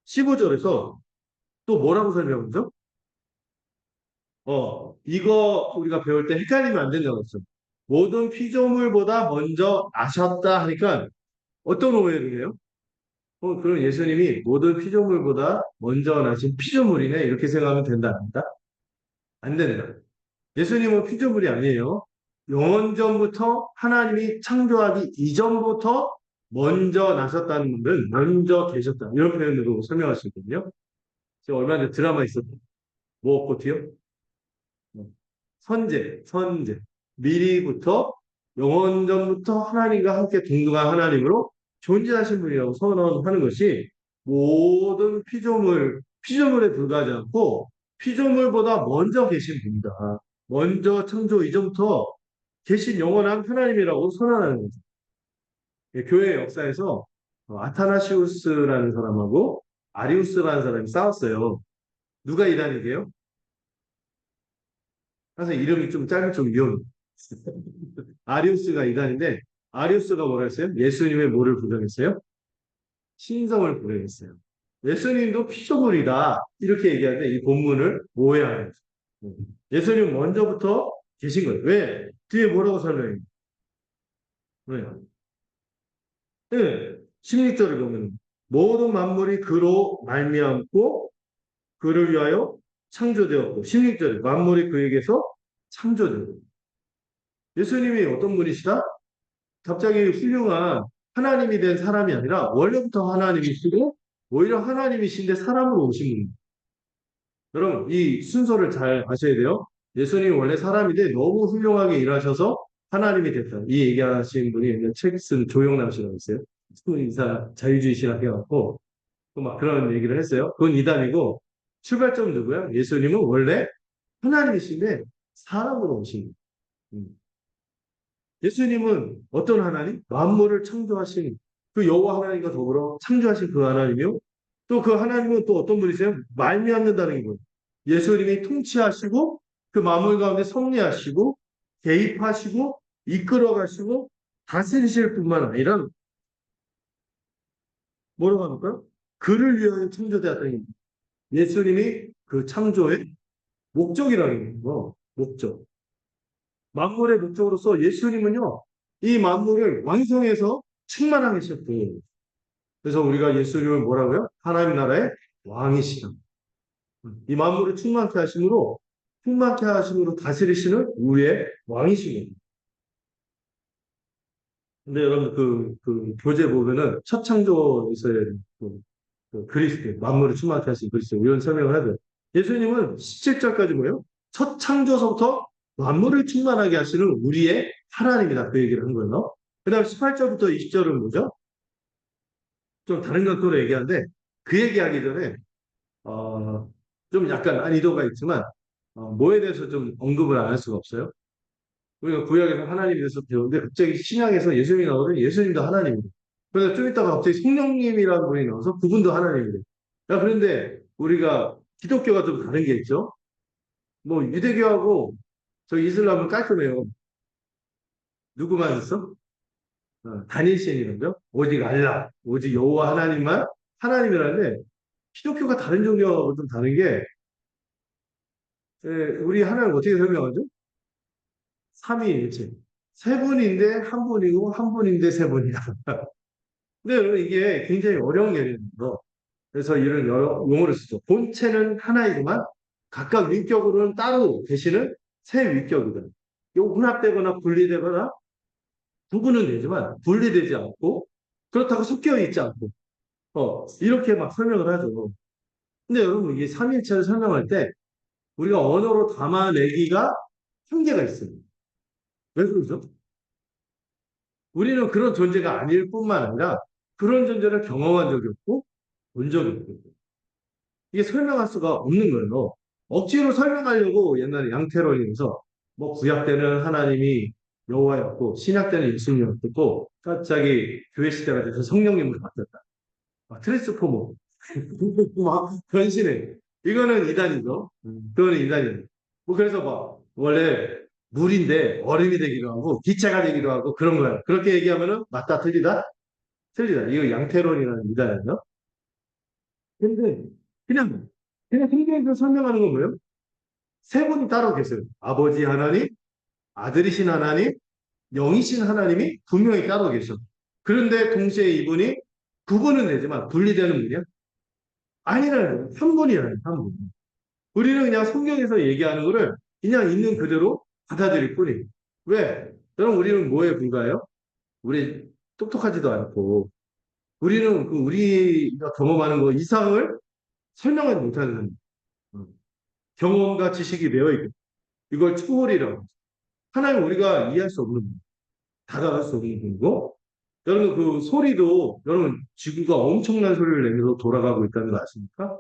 15절에서 또 뭐라고 설명하죠? 이거 우리가 배울 때 헷갈리면 안 된다고 했어. 모든 피조물보다 먼저 나셨다 하니까 어떤 오해를 해요? 그럼 예수님이 모든 피조물보다 먼저 나신 피조물이네 이렇게 생각하면 된다 안 된다? 안 된다. 예수님은 피조물이 아니에요. 영원전부터 하나님이 창조하기 이전부터 먼저 나섰다는 분은 먼저 계셨다. 이런 표현으로 설명할 수 있거든요. 제가 얼마 전에 드라마 있었죠. 무엇고티요? 선제. 미리부터 영원전부터 하나님과 함께 동등한 하나님으로 존재하신 분이라고 선언하는 것이 모든 피조물에 불과하지 않고 피조물보다 먼저 계신 분이다. 먼저 창조 이전부터 계신 영원한 하나님이라고 선언하는 거죠. 교회 역사에서 아타나시우스라는 사람하고 아리우스라는 사람이 싸웠어요. 누가 이단이게요? 항상 이름이 좀 짧은 좀 위험해. 아리우스가 이단인데 아리우스가 뭐라 했어요? 예수님의 뭐를 부정했어요? 신성을 부정했어요. 예수님도 피조물이다. 이렇게 얘기하는데 이 본문을 오해하는 거죠. 예수님 먼저부터 계신 거예요. 왜? 뒤에 뭐라고 설명해요? 왜요? 네, 16절을 보면 모든 만물이 그로 말미암고 그를 위하여 창조되었고 16절에 만물이 그에게서 창조되고 예수님이 어떤 분이시다? 갑자기 훌륭한 하나님이 된 사람이 아니라 원래부터 하나님이시고 오히려 하나님이신데 사람으로 오신 분입니다. 여러분 이 순서를 잘 아셔야 돼요. 예수님이 원래 사람인데 너무 훌륭하게 일하셔서 하나님이 됐다. 이 얘기하신 분이 있는 책 쓴 조영남 씨라고 있어요. 인사 자유주의 신학 해갖고 막 그런 얘기를 했어요. 그건 이단이고 출발점 누구야? 예수님은 원래 하나님이신데 사람으로 오신 거예요. 예수님은 어떤 하나님? 만물을 창조하신 그 여호와 하나님과 더불어 창조하신 그 하나님이요. 또 그 하나님은 또 어떤 분이세요? 말미암는다는 게 뭐예요? 예수님이 통치하시고 그 만물 가운데 섭리하시고 개입하시고 이끌어가시고 다스리실 뿐만 아니라 뭐라고 합니까? 그를 위하여 창조되었다는 게 예수님이 그 창조의 목적이라는 거, 목적. 만물의 목적으로서 예수님은요, 이 만물을 완성해서 충만하게 하셨고, 그래서 우리가 예수님을 뭐라고요? 하나님 나라의 왕이시다. 이 만물을 충만케 하심으로 다스리시는 우리의 왕이십니다. 근데 여러분, 그 교재 보면은 첫 창조에서의 그 그리스도, 만물을 충만케 하신 그리스도, 이런 설명을 하죠. 예수님은 17절까지 뭐예요? 첫 창조서부터 만물을 충만하게 하시는 우리의 하나님이다. 그 얘기를 한 거예요. 그 다음 18절부터 20절은 뭐죠? 좀 다른 각도로 얘기하는데, 그 얘기하기 전에, 좀 약간 난이도가 있지만, 뭐에 대해서 좀 언급을 안 할 수가 없어요. 우리가 구약에서 하나님에 대해서 배우는데, 갑자기 신약에서 예수님이 나오더니 예수님도 하나님이에요. 그래서 좀 이따가 갑자기 성령님이라는 분이 나와서 그분도 하나님이래요. 야, 그런데 우리가 기독교가 좀 다른 게 있죠? 뭐 유대교하고 저 이슬람은 깔끔해요. 누구만 있어? 다니엘신이라죠. 오직 알라, 오직 여호와 하나님만 하나님이라는데 기독교가 다른 종교하고 좀 다른 게 우리 하나님 어떻게 설명하죠? 삼위일체. 세 분인데 한 분이고 한 분인데 세 분이야. 근데 여러분 이게 굉장히 어려운 개념이에요. 그래서 이런 여러 용어를 쓰죠. 본체는 하나이지만 각각 위격으로는 따로 계시는 세 위격이다. 요 혼합되거나 분리되거나 구분은 되지만 분리되지 않고 그렇다고 섞여 있지 않고 이렇게 막 설명을 하죠. 근데 여러분 이게 삼위일체를 설명할 때 우리가 언어로 담아내기가 한계가 있어요. 왜 그러죠? 우리는 그런 존재가 아닐 뿐만 아니라 그런 존재를 경험한 적이 없고 본 적이 없고 이게 설명할 수가 없는 거예요. 억지로 설명하려고 옛날에 양태론이면서 뭐 구약 때는 하나님이 여호와였고 신약 때는 예수님이었고 갑자기 교회 시대가 돼서 성령님으로 바뀌었다. 트랜스포머 막 변신해. 이거는 이단이죠. 그거는 이단이에요. 뭐 그래서 막 원래 물인데 얼음이 되기도 하고 기체가 되기도 하고 그런 거야. 그렇게 얘기하면은 맞다 틀리다 틀리다. 이거 양태론이라는 이단이에요. 근데 그냥 성경에서 설명하는 건 뭐예요? 세 분이 따로 계세요. 아버지 하나님, 아들이신 하나님, 영이신 하나님이 분명히 따로 계셔. 그런데 동시에 이분이 구분은 되지만 분리되는 분이야? 아니라는 거예요. 한 분이라는 한 분. 우리는 그냥 성경에서 얘기하는 거를 그냥 있는 그대로 받아들일 뿐이에요. 왜? 여러분 우리는 뭐에 불과해요? 우리 똑똑하지도 않고 우리는 우리가 경험하는 거 이상을 설명하지 못하는 경험과 지식이 되어 있고 이걸 초월이라고 하죠. 하나님 우리가 이해할 수 없는 분, 다가갈 수 없는 분이고 여러분 그 소리도 여러분 지구가 엄청난 소리를 내면서 돌아가고 있다는 거 아십니까?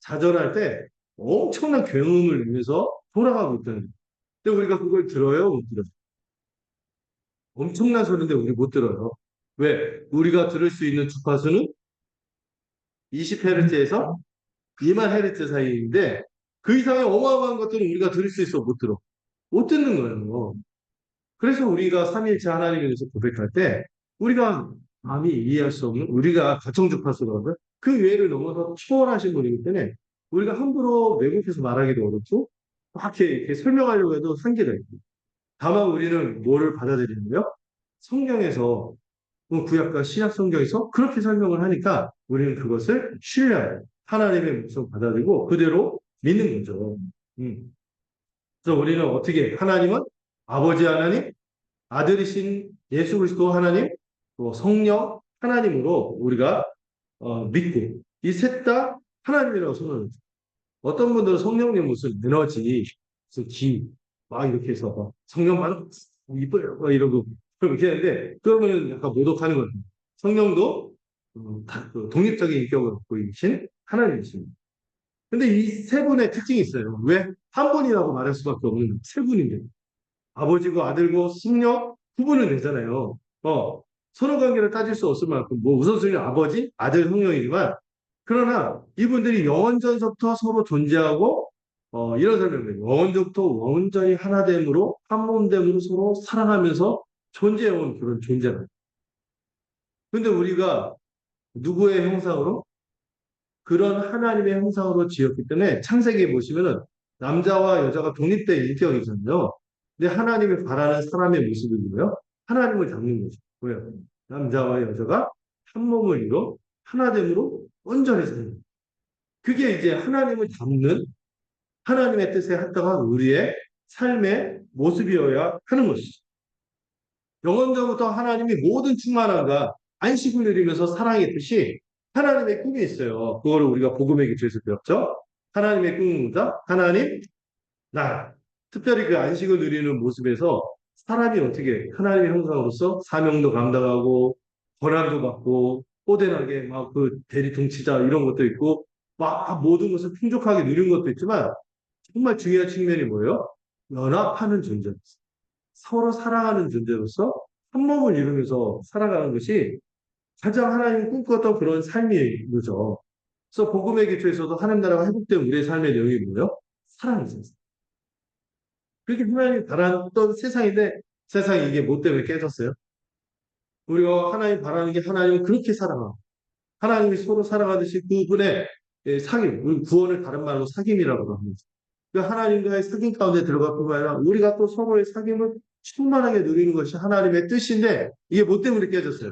자전할 때 엄청난 굉음을 내면서 돌아가고 있다는 거예요. 근데 우리가 그걸 들어요? 못 들어요? 엄청난 소리인데 우리 못 들어요. 왜? 우리가 들을 수 있는 주파수는 20Hz에서 2만 Hz 사이인데 그 이상의 어마어마한 것들은 우리가 들을 수 있어 못 들어. 못 듣는 거예요. 그래서 우리가 삼위일체 하나님에 대해서 고백할 때 우리가 감히 이해할 수 없는 우리가 가청주파수거든. 그 외를 넘어서 초월하신 분이기 때문에 우리가 함부로 왜곡해서 말하기도 어렵고 막 이렇게 설명하려고 해도 한계가 있고. 다만 우리는 뭐를 받아들이냐면 성경에서 구약과 신약 성경에서 그렇게 설명을 하니까 우리는 그것을 신뢰해요. 하나님의 말씀 받아들이고 그대로 믿는 거죠. 음. 그래서 우리는 어떻게 하나님은 아버지 하나님, 아들이신 예수 그리스도 하나님, 또 성령 하나님으로 우리가 믿고 이 셋 다 하나님이라고 선언을 어떤 분들은 성령님 무슨 에너지, 무슨 기, 막 이렇게 해서 성령 받아 이뻐요 막 이러고 그렇게 하는데 그러면 약간 모독하는 거예요. 성령도 그 독립적인 인격을 갖고 계신 하나님이십니다. 근데 이 세 분의 특징이 있어요. 왜? 한 분이라고 말할 수밖에 없는 세 분인데 아버지고 아들고 성령 구분은 되잖아요. 서로 관계를 따질 수 없을 만큼 뭐 우선순위는 아버지, 아들, 성령이지만 그러나 이분들이 영원전서부터 서로 존재하고 이런 설명을 영원전부터 온전히 하나됨으로 한 몸됨으로 서로 사랑하면서 존재해온 그런 존재다. 근데 우리가 누구의 형상으로? 그런 하나님의 형상으로 지었기 때문에 창세기에 보시면은 남자와 여자가 독립된 인격이잖아요. 근데 하나님이 바라는 사람의 모습이 뭐예요? 하나님을 닮는 거죠. 왜요? 남자와 여자가 한 몸을 이뤄 하나됨으로 온전히 사는. 그게 이제 하나님을 닮는 하나님의 뜻에 합당한 우리의 삶의 모습이어야 하는 것이죠. 영원전부터 하나님이 모든 충만함과 안식을 누리면서 사랑했듯이 하나님의 꿈이 있어요. 그거를 우리가 복음의 기초에서 배웠죠. 하나님의 꿈은 뭐다? 하나님, 나. 특별히 그 안식을 누리는 모습에서 사람이 어떻게 하나님의 형상으로서 사명도 감당하고 권한도 받고 꼬대나게 막 그 대리 통치자 이런 것도 있고 막 모든 것을 풍족하게 누린 것도 있지만 정말 중요한 측면이 뭐예요? 연합하는 존재. 서로 사랑하는 존재로서 한 몸을 이루면서 살아가는 것이 가장 하나님 꿈꿨던 그런 삶이 거죠. 그래서 복음의 기초에서도 하나님 나라가 회복된 우리의 삶의 내용이 뭐예요? 사랑이죠. 그렇게 하나님이 바랐던 세상인데 세상이 이게 뭐 때문에 깨졌어요? 우리가 하나님 바라는 게 하나님을 그렇게 사랑하고 하나님이 서로 사랑하듯이 그분의 사귐, 우리 구원을 다른 말로 사귐이라고 합니다. 그 하나님과의 사귐 가운데 들어갈 뿐만 아니라 우리가 또 서로의 사귐을 충만하게 누리는 것이 하나님의 뜻인데 이게 뭐 때문에 깨졌어요?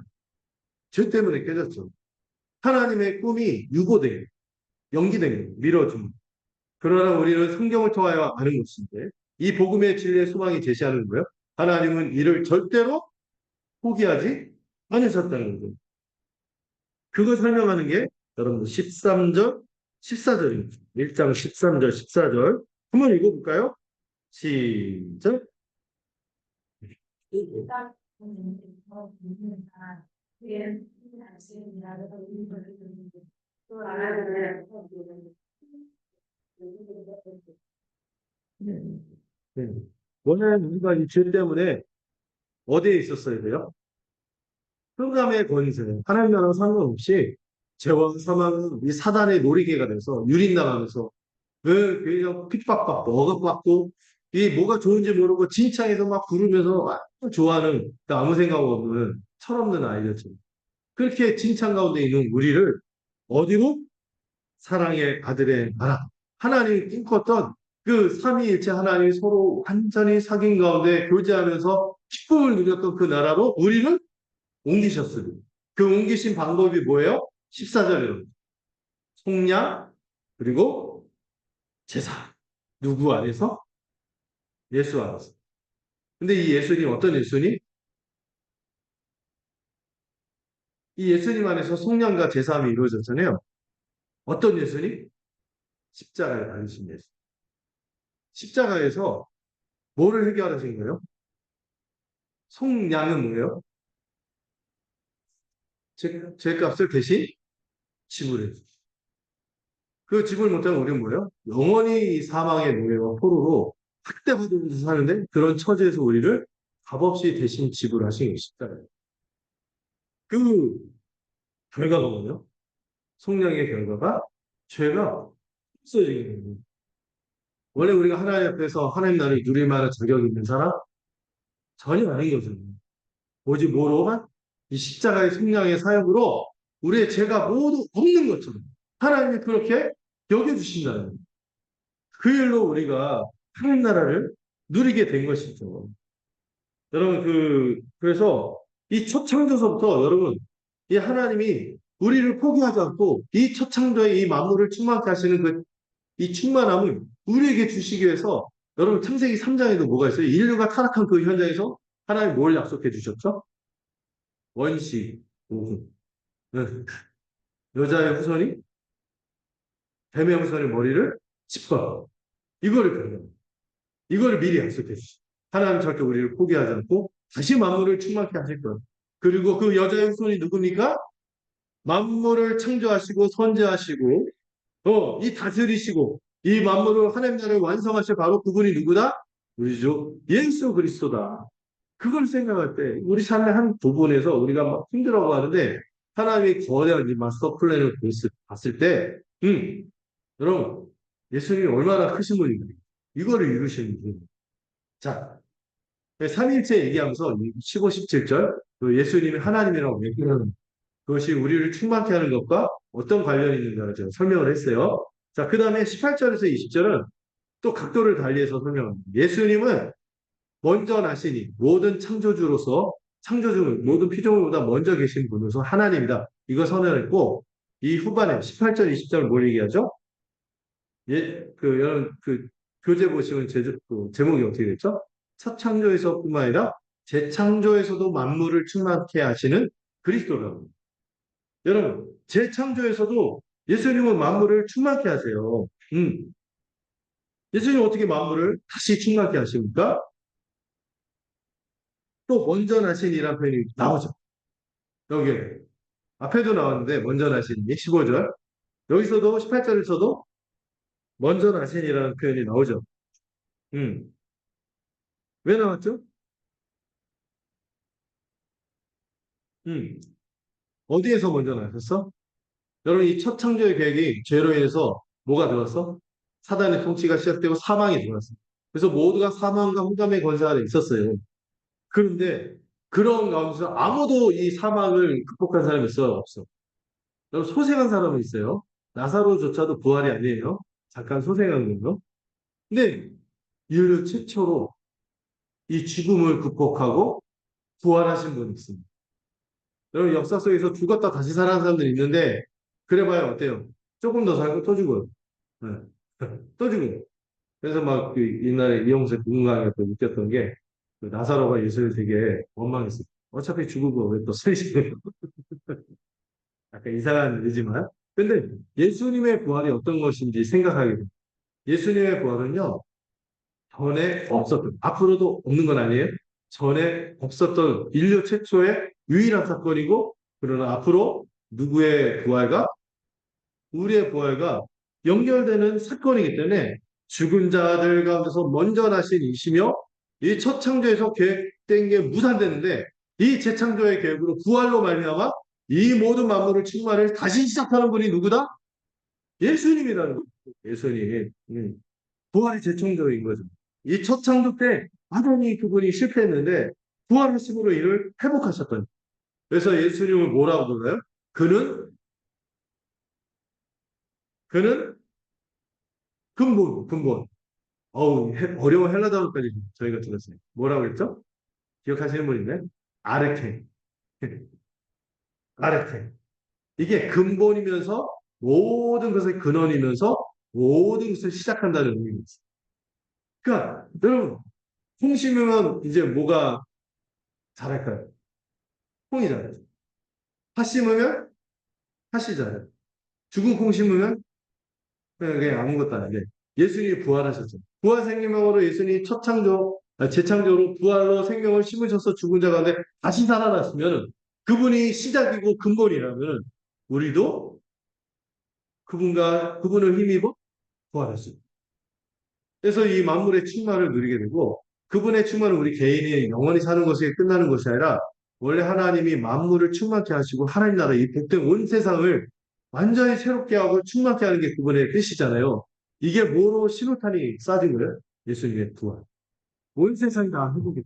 죄 때문에 깨졌죠. 하나님의 꿈이 유보돼요. 연기돼요. 미뤄집니다. 그러나 우리는 성경을 통하여 아는 것인데 이 복음의 진리의 소망이 제시하는 거예요. 하나님은 이를 절대로 포기하지 않으셨다는 거예요. 그걸 설명하는 게 여러분들 13절, 14절입니다. 1장 13절, 14절. 한번 읽어볼까요? 시작. 일단 그의 당신이라고 또 하나님을 네. 원래 우리가 이 죄 때문에 어디에 있었어야 돼요? 흑암의 권세, 하나님 나라와 상관없이 죄와 사망은 이 사단의 놀이개가 돼서 유린당하면서 그냥 핍박받고 억압받고 이 뭐가 좋은지 모르고 진창에서 막 부르면서 막 좋아하는 아무 생각 없는 철없는 아이였죠. 그렇게 진창 가운데 있는 우리를 어디로? 사랑의 아들의 나라. 하나님이 꿈꿨던 그 삼위일체 하나님이 서로 완전히 사귄 가운데 교제하면서 기쁨을 누렸던 그 나라로 우리를 옮기셨습니다. 그 옮기신 방법이 뭐예요? 14절에 속량 그리고 제사. 누구 안에서? 예수 안에서. 근데 이 예수님 어떤 예수님? 이 예수님 안에서 속량과 제사함이 이루어졌잖아요. 어떤 예수님? 십자가에 달리신 예수. 십자가에서 뭐를 해결하신 거예요? 속량은 뭐예요? 제 값을 대신 지불해. 그 지불 못하면 우리는 뭐예요? 영원히 사망의 노예와 포로로 학대받으면서 사는데 그런 처지에서 우리를 값없이 대신 지불하신 것이다. 그 결과가 뭐예요? 성령의 결과가 죄가 없어지는 거예요. 원래 우리가 하나님 앞에서 하나님 나라를 누릴 만한 자격이 있는 사람? 전혀 아닌 거죠. 오직 뭐로만? 이 십자가의 속량의 사역으로 우리의 죄가 모두 없는 것처럼 하나님이 그렇게 여겨주신다는 거예요. 그 일로 우리가 하나님 나라를 누리게 된 것이죠. 여러분, 그래서 이 첫 창조서부터 여러분, 이 하나님이 우리를 포기하지 않고 이 첫 창조의 이 만물을 충만케 하시는 이 충만함을 우리에게 주시기 위해서 여러분, 창세기 3장에도 뭐가 있어요? 인류가 타락한 그 현장에서 하나님이 뭘 약속해 주셨죠? 원시, 오후. 네. 여자의 후손이 뱀의 후손의 머리를 짚어. 이거를 변경. 이거를 미리 약속해 주시죠. 하나님 절대 우리를 포기하지 않고 다시 만물을 충만케 하실 거예요. 그리고 그 여자의 후손이 누굽니까? 만물을 창조하시고 선재하시고 이 다스리시고 이 만물을 하나님 나라를 완성하실 바로 그분이 누구다? 우리 주 예수 그리스도다. 그걸 생각할 때 우리 삶의 한 부분에서 우리가 막 힘들어하고 하는데 하나님이 거대한 이 마스터 플랜을 봤을 때 여러분 예수님이 얼마나 크신 분인가 이거를 이루시는 분. 자, 삼일체 얘기하면서 15, 17절 예수님이 하나님이라고 얘기하는 그것이 우리를 충만케 하는 것과 어떤 관련이 있는가를 제가 설명을 했어요. 자, 그 다음에 18절에서 20절은 또 각도를 달리해서 설명합니다. 예수님은 먼저 나시니 모든 창조주로서 창조주 모든 피조물보다 먼저 계신 분으로서 하나님이다. 이거 선언했고 이 후반에 18절, 20절 뭘 얘기하죠? 여러분 교재 보시면 제목이 어떻게 됐죠? 첫 창조에서뿐만 아니라 재창조에서도 만물을 충만케 하시는 그리스도라고. 여러분, 재창조에서도 예수님은 만물을 충만케 하세요. 예수님은 어떻게 만물을 다시 충만케 하십니까? 또 먼저 나신이라는 표현이 나오죠. 여기 앞에도 나왔는데 먼저 나신 15절 여기서도 18절에서도 먼저 나신이라는 표현이 나오죠. 음. 왜 나왔죠? 음. 어디에서 먼저 나셨어? 여러분 이 첫 창조의 계획이 죄로 인해서 뭐가 들어왔어? 사단의 통치가 시작되고 사망이 들어왔어. 그래서 모두가 사망과 흑암의 권세 아래 있었어요. 그런데 그런 가운데서 아무도 이 사망을 극복한 사람이 있어요? 없어. 여러분 소생한 사람은 있어요. 나사로조차도 부활이 아니에요. 잠깐 소생한 거죠. 근데 인류 최초로 이 죽음을 극복하고 부활하신 분이 있습니다. 여러분 역사 속에서 죽었다 다시 살아난 사람들이 있는데 그래봐야 어때요? 조금 더 살고 또 죽어요. 네. 또 죽어요. 그래서 막 옛날에 이용세 누군가가 또 느꼈던 게그 나사로가 예수를 되게 원망했어요. 어차피 죽고 왜 또 살리시네요. 약간 이상한 일이지만. 근데 예수님의 부활이 어떤 것인지 생각하게 됩니다. 예수님의 부활은요, 전에 없었던, 앞으로도 없는 건 아니에요. 전에 없었던 인류 최초의 유일한 사건이고, 그러나 앞으로 누구의 부활과 우리의 부활과 연결되는 사건이기 때문에 죽은 자들 가운데서 먼저 나신 이시며 이 첫 창조에서 계획된 게 무산되는데 이 재창조의 계획으로 부활로 말미암아 이 모든 만물을 충만을 다시 시작하는 분이 누구다? 예수님이라는 거예요. 예수님. 부활이 재창조인 거죠. 이 첫 창조 때 아담이 그분이 실패했는데 부활하심으로 이를 회복하셨던. 그래서 예수님을 뭐라고 불러요? 그는 근본. 어려운 헬라 단어까지 저희가 들었어요. 뭐라고 했죠? 기억하시는 분 있나요? 아르케. 아르케. 이게 근본이면서 모든 것의 근원이면서 모든 것을 시작한다는 의미입니다. 그러니까 여러분 콩 심으면 이제 뭐가 자랄까요? 콩이 자라죠. 팥 심으면 팥이 자라요. 죽은 콩 심으면 그냥 아무것도 아닌데 예수님이 부활하셨죠. 부활 생명으로 예수님이 첫 창조, 재창조로 부활로 생명을 심으셔서 죽은 자 가운데 다시 살아났으면 그분이 시작이고 근본이라면 우리도 그분을 힘입어 부활했습니다. 그래서 이 만물의 충만을 누리게 되고 그분의 충만은 우리 개인이 영원히 사는 것이 끝나는 것이 아니라 원래 하나님이 만물을 충만케 하시고 하나님 나라 이 복된 온 세상을 완전히 새롭게 하고 충만케 하는 게 그분의 뜻이잖아요. 이게 뭐로 신호탄이 쏴진 거예요? 예수님의 부활. 온 세상이 다 회복이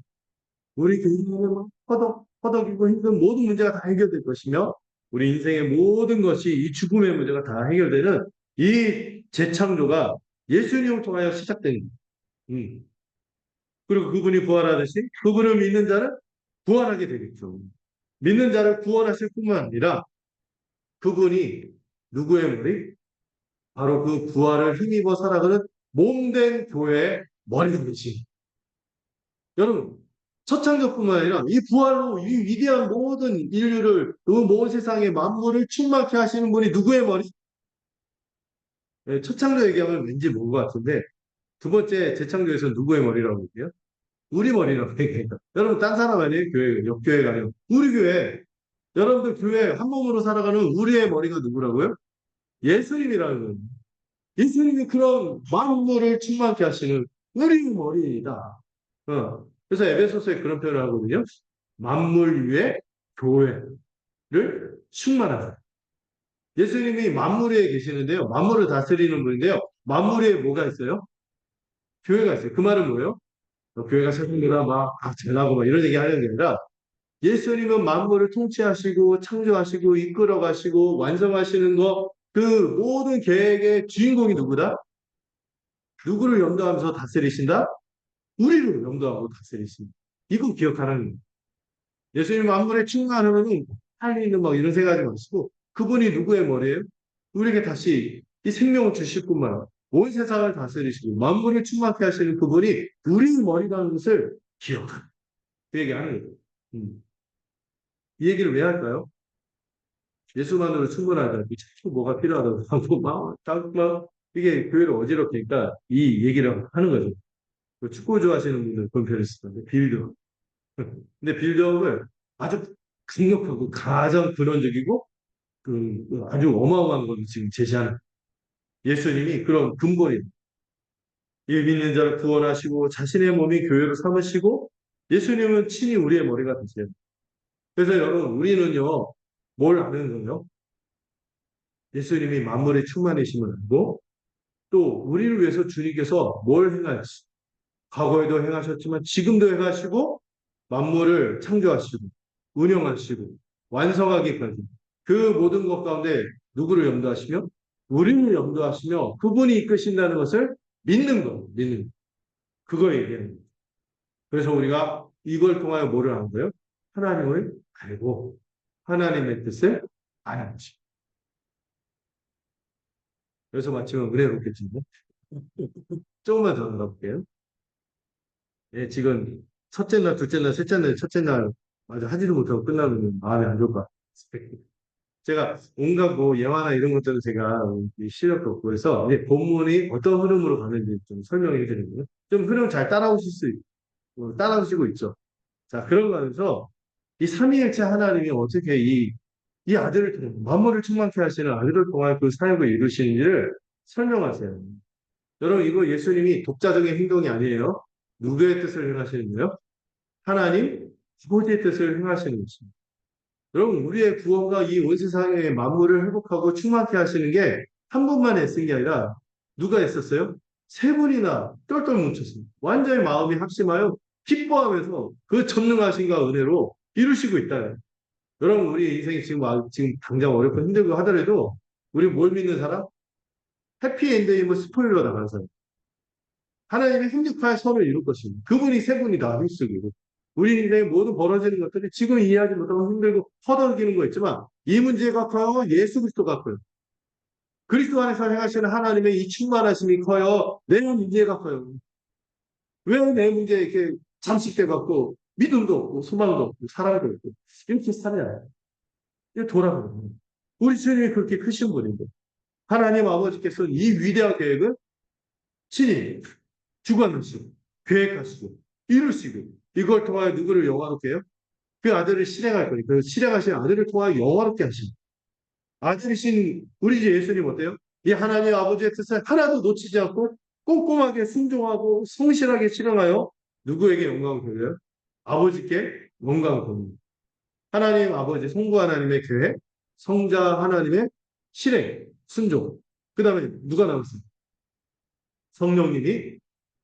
우리 개인은 퍼덕 허덕이고 힘든 모든 문제가 다 해결될 것이며 우리 인생의 모든 것이 이 죽음의 문제가 다 해결되는 이 재창조가 예수님을 통하여 시작된 거예요. 그리고 그분이 부활하듯이 그분을 믿는 자는 부활하게 되겠죠. 믿는 자를 구원하실 뿐만 아니라 그분이 누구의 머리? 바로 그 부활을 힘입어 살아가는 몸된 교회의 머리가 되신. 여러분, 첫 창조뿐만 아니라 이 부활로 이 위대한 모든 인류를, 그 모든 세상의 만물을 충만케 하시는 분이 누구의 머리? 네, 첫 창조 얘기하면 왠지 모를 것 같은데 두 번째 재창조에서 누구의 머리라고 얘기해요? 우리 머리라고 얘기해요. 여러분, 딴 사람 아니에요? 교회, 옆교회가 아니에요. 우리 교회. 여러분들 교회 한 몸으로 살아가는 우리의 머리가 누구라고요? 예수님이라는 거예요. 예수님이 그런 만물을 충만케 하시는 우리 머리이다. 그래서 에베소서에 그런 표현을 하거든요. 만물 위에 교회를 충만하다. 예수님이 만물 위에 계시는데요. 만물을 다스리는 분인데요. 만물 위에 뭐가 있어요? 교회가 있어요. 그 말은 뭐예요? 교회가 세상보다 막 잘나고 막 이런 얘기 하는 게 아니라 예수님은 만물을 통치하시고 창조하시고 이끌어 가시고 완성하시는 거 그 모든 계획의 주인공이 누구다? 누구를 염두하면서 다스리신다? 우리를 염두하고 다스리신다. 이거 기억하라는 거예요. 예수님 만물에 충만하면은 살리는 막 이런 생각하지 마시고 그분이 누구의 머리예요? 우리에게 다시 이 생명을 주실 뿐만 아니라 온 세상을 다스리시고 만물을 충만케 하시는 그분이 우리 머리라는 것을 기억하라. 그 얘기하는 거예요. 이 얘기를 왜 할까요? 예수만으로 충분하다. 자꾸 뭐가 필요하다고 하고 막 이게 교회를 어지럽게 하니까 이 얘기를 하는 거죠. 그 축구 좋아하시는 분들 그런 표현을 쓸 건데 빌드업. 근데 빌드업을 아주 강력하고 가장 근원적이고 그 아주 어마어마한 걸 지금 제시하는 예수님이 그런 근본이 이 믿는 자를 구원하시고 자신의 몸이 교회로 삼으시고 예수님은 친히 우리의 머리가 되세요. 그래서 여러분 우리는요 뭘 아는 거예요? 예수님이 만물의 충만이심을 알고 또 우리를 위해서 주님께서 뭘 행하셨어요? 과거에도 행하셨지만 지금도 행하시고 만물을 창조하시고 운영하시고 완성하기까지 그 모든 것 가운데 누구를 염두하시며 우리를 염두하시며 그분이 이끄신다는 것을 믿는 거, 믿는 거. 그걸 얘기하는 거예요. 그래서 우리가 이걸 통하여 뭐를 하는 거예요? 하나님을 알고 하나님의 뜻을 아는 것이. 그래서 마치면 은혜롭겠지만 조금만 더 나가볼게요. 예, 지금 첫째 날, 둘째 날, 셋째 날, 첫째 날 아주 하지도 못하고 끝나면 마음이 안 좋을 것 같아요. 제가 온갖 뭐 예화나 이런 것들은 제가 실력도 없고 해서 이제 본문이 어떤 흐름으로 가는지 좀 설명해 드리고요. 좀 흐름 잘 따라오실 수 따라오시고 있죠. 자, 그런 거에서 이 삼위일체 하나님이 어떻게 이 아들을 통해 만물을 충만케 하시는 아들을 통한 그 사역을 이루시는지를 설명하세요. 여러분 이거 예수님이 독자적인 행동이 아니에요. 누구의 뜻을 행하시는 거예요? 하나님 아버지의 뜻을 행하시는 것입니다. 여러분 우리의 구원과 이 온 세상의 만물을 회복하고 충만케 하시는 게 한 분만 애쓴 게 아니라 누가 애썼어요? 세 분이나 똘똘 뭉쳤습니다. 완전히 마음이 합심하여 기뻐하면서 그 전능하신가 은혜로 이루시고 있다. 여러분 우리 인생이 지금 당장 어렵고 힘들고 하더라도 우리 뭘 믿는 사람? 해피엔드이면 스포일러 나가는 사람. 하나님의 행복할 선을 이룰 것입니다. 그분이 세 분이다 힘쓰기고 우리 인생의 모든 벌어지는 것들이 지금 이해하지 못하고 힘들고 허덕이는 거 있지만 이 문제가 커요. 예수 그리스도가 커요. 그리스도 안에서 행하시는 하나님의 이 충만하심이 커요. 내 문제가 커요. 왜 내 문제에 이렇게 잠식돼 갖고 믿음도 없고 소망도 없고 사랑도 없고 이렇게 살아야 이게 돌아가는 우리 주님이 그렇게 크신 분인데 하나님 아버지께서 이 위대한 계획을 친히 주관하시고 계획하시고 이루시고 이걸 통하여 누구를 영화롭게 해요? 그 아들을 실행할 거니 그 실행하신 아들을 통하여 영화롭게 하십니다. 아들이신 우리 주 예수님 어때요? 이 하나님 아버지의 뜻을 하나도 놓치지 않고 꼼꼼하게 순종하고 성실하게 실행하여 누구에게 영광을 돌려요? 아버지께 영광을 돌립니다. 하나님 아버지 성부 하나님의 계획, 성자 하나님의 실행, 순종. 그 다음에 누가 남았어요? 성령님이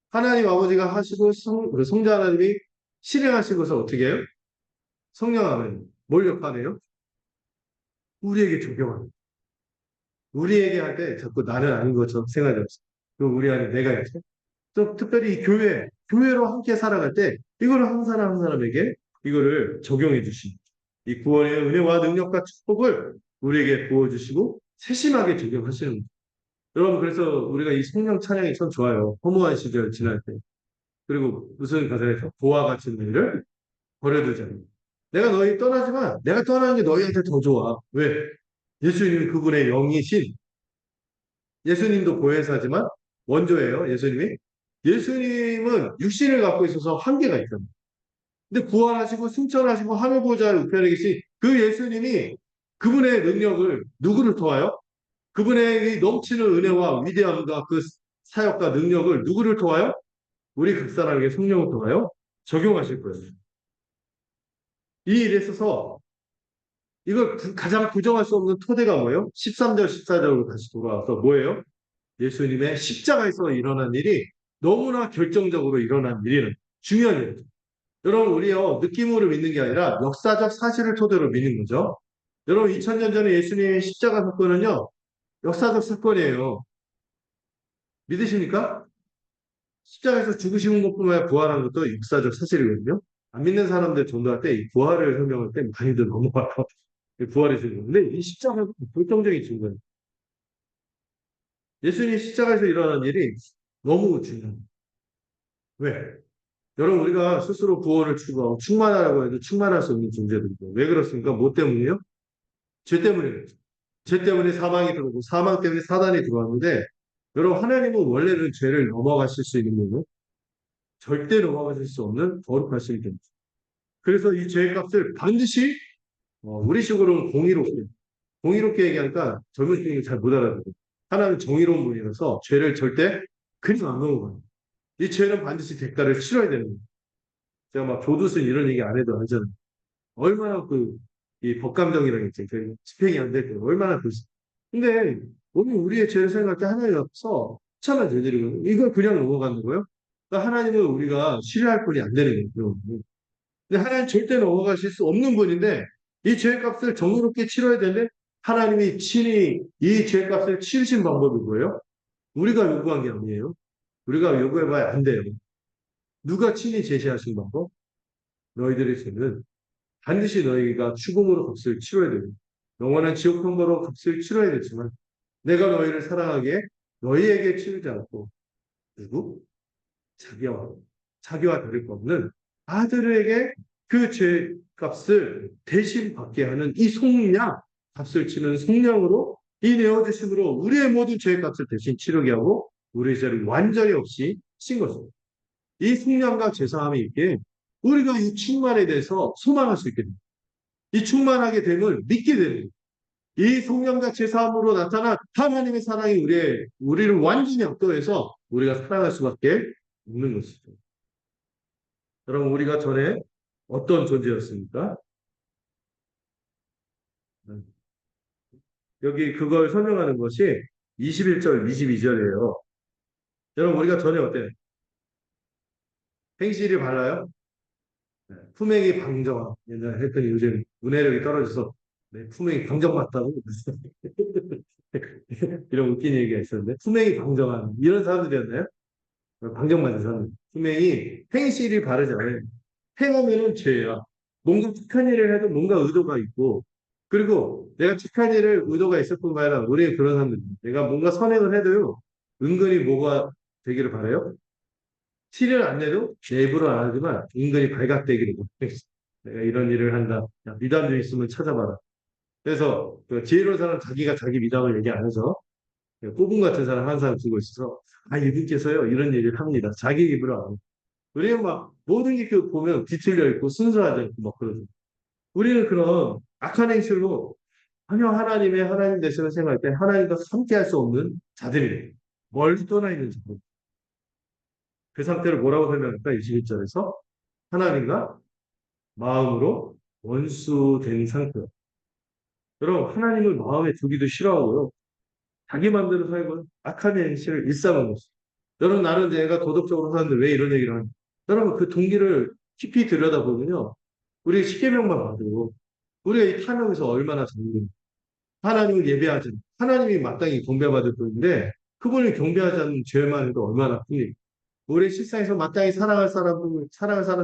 하나님 아버지가 하시고 성자 하나님이 실행하신 것을 어떻게 해요? 성령하면 뭘 역할해요? 우리에게 적용하는. 우리에게 할 때 자꾸 나는 아닌 것처럼 생각이 없어. 그 우리 안에 내가 있죠. 또 특별히 이 교회로 함께 살아갈 때 이거를 한 사람 한 사람에게 이거를 적용해 주신 이 구원의 은혜와 능력과 축복을 우리에게 부어주시고 세심하게 적용하시는 거예요. 여러분 그래서 우리가 이 성령 찬양이 참 좋아요. 허무한 시절 지날 때. 그리고 무슨 가사에서 보화 같은 일을 버려두지 않는. 내가 너희 떠나지만 내가 떠나는 게 너희한테 더 좋아. 왜? 예수님이 그분의 영이신 예수님도 보혜사지만 원조예요. 예수님이. 예수님은 육신을 갖고 있어서 한계가 있어요. 근데 부활하시고 승천하시고 하늘 보좌를 우편에 계신 그 예수님이 그분의 능력을 누구를 도와요? 그분의 이 넘치는 은혜와 위대함과 그 사역과 능력을 누구를 도와요? 우리 각 사람에게 성령을 통하여 적용하실 거예요. 이 일에 있어서 이걸 가장 부정할 수 없는 토대가 뭐예요? 13절, 14절로 다시 돌아와서 뭐예요? 예수님의 십자가에서 일어난 일이 너무나 결정적으로 일어난 일이는 중요한 일이죠. 여러분, 우리요, 느낌으로 믿는 게 아니라 역사적 사실을 토대로 믿는 거죠. 여러분, 2000년 전에 예수님의 십자가 사건은요, 역사적 사건이에요. 믿으십니까? 십자가에서 죽으시는 것뿐만 아니라 부활한 것도 역사적 사실이거든요. 안 믿는 사람들 전도할 때 이 부활을 설명할 때 많이들 넘어가요. 부활의 증거. 근데 이 십자가가 결정적인 증거예요. 예수님 십자가에서 일어난 일이 너무 중요해요. 왜? 여러분, 우리가 스스로 구원을 추구하고 충만하라고 해도 충만할 수 없는 존재들이죠. 왜 그렇습니까? 뭐 때문이요? 죄 때문이에요. 죄 때문에 사망이 들어오고 사망 때문에 사단이 들어왔는데 여러분 하나님은 원래는 죄를 넘어가실 수 있는 분은 절대 넘어가실 수 없는 거룩하신 분이죠. 그래서 이 죄의 값을 반드시 우리 식으로는 공의롭게 얘기하니까 젊은 층이 잘 못 알아들어요. 하나님은 정의로운 분이라서 죄를 절대 그냥 안 넘어가요. 이 죄는 반드시 대가를 치러야 되는 거예요. 제가 막 교도소 이런 얘기 안 해도 알잖아요. 얼마나 이 법감정이라고 했지. 그 집행이 안 될 때 얼마나 근데 오늘 우리의 죄를 생각할 때 하나님 앞서 참아 죄들이거든요. 이걸 그냥 넘어가는 거예요? 그러니까 하나님은 우리가 신뢰할 분이 안 되는 거예요. 근데 하나님 절대 넘어가실 수 없는 분인데 이 죄값을 정의롭게 치러야 되는데 하나님이 친히 이 죄값을 치르신 방법이 뭐예요? 우리가 요구한 게 아니에요. 우리가 요구해봐야 안 돼요. 누가 친히 제시하신 방법? 너희들의 죄는 반드시 너희가 죽음으로 값을 치러야 되고 영원한 지옥 형벌로 값을 치러야 되지만 내가 너희를 사랑하기에 너희에게 치르지 않고 누구? 자기와 다를 거 없는 아들에게 그 죄값을 대신 받게 하는 이 속량 값을 치는 속량으로 이 내어주심으로 우리의 모든 죄값을 대신 치르게 하고 우리의 죄를 완전히 없이 친 것입니다. 이 속량과 죄사함이 있기에 우리가 이 충만에 대해서 소망할 수 있게 됩니다. 이 충만하게 됨을 믿게 되는 이 성령과 제사함으로 나타난 하나님의 사랑이 우리를 완전히 압도해서 우리가 사랑할 수밖에 없는 것이죠. 여러분, 우리가 전에 어떤 존재였습니까? 여기 그걸 설명하는 것이 21절, 22절이에요. 여러분, 우리가 전에 어때? 행실이 발라요? 품행이 방정하고 옛날에 했더니 요즘 문해력이 떨어져서 품행이 방정 맞다고 이런 웃긴 얘기가 있었는데 품행이 방정한 이런 사람들이었나요? 방정 맞은 사람. 품행이 행실이 바르지 않아요. 행하면은 죄야. 뭔가 착한 일을 해도 뭔가 의도가 있고 그리고 내가 착한 일을 의도가 있을 뿐만 아니라 우리는 그런 사람들 내가 뭔가 선행을 해도요 은근히 뭐가 되기를 바래요? 티를 안 내도 내 입으로 안 하지만 은근히 발각되기를 바래요. 내가 이런 일을 한다. 야, 미담 좀 있으면 찾아봐라. 그래서 그 지혜로운 사람 자기가 자기 미담을 얘기 안 해서 뽑은 같은 사람 한 사람 두고 있어서 아 이분께서요 이런 얘기를 합니다. 자기 입으로 안 하고. 우리는 막 모든 게 그 보면 뒤틀려 있고 순수하지 않고 막 그러죠. 우리는 그런 악한 행실로 전혀 하나님 되시는 생각할 때 하나님과 함께 할 수 없는 자들이에요. 멀리 떠나 있는 자들. 그 상태를 뭐라고 설명할까? 21절에서 하나님과 마음으로 원수된 상태. 여러분 하나님을 마음에 두기도 싫어하고요. 자기 마음대로 살고 악한 행실을 일삼은 것이죠. 여러분 나는 내가 도덕적으로 사는데 왜 이런 얘기를 하냐. 여러분 그 동기를 깊이 들여다보면요. 우리 십계명만 봐도 우리가 이 탐욕에서 얼마나 자유로운 하나님을 예배하지 하나님이 마땅히 경배받을 분인데 그분을 경배하지 않는 죄만 해도 얼마나 큽니까? 우리 실상에서 마땅히 사랑할 사람을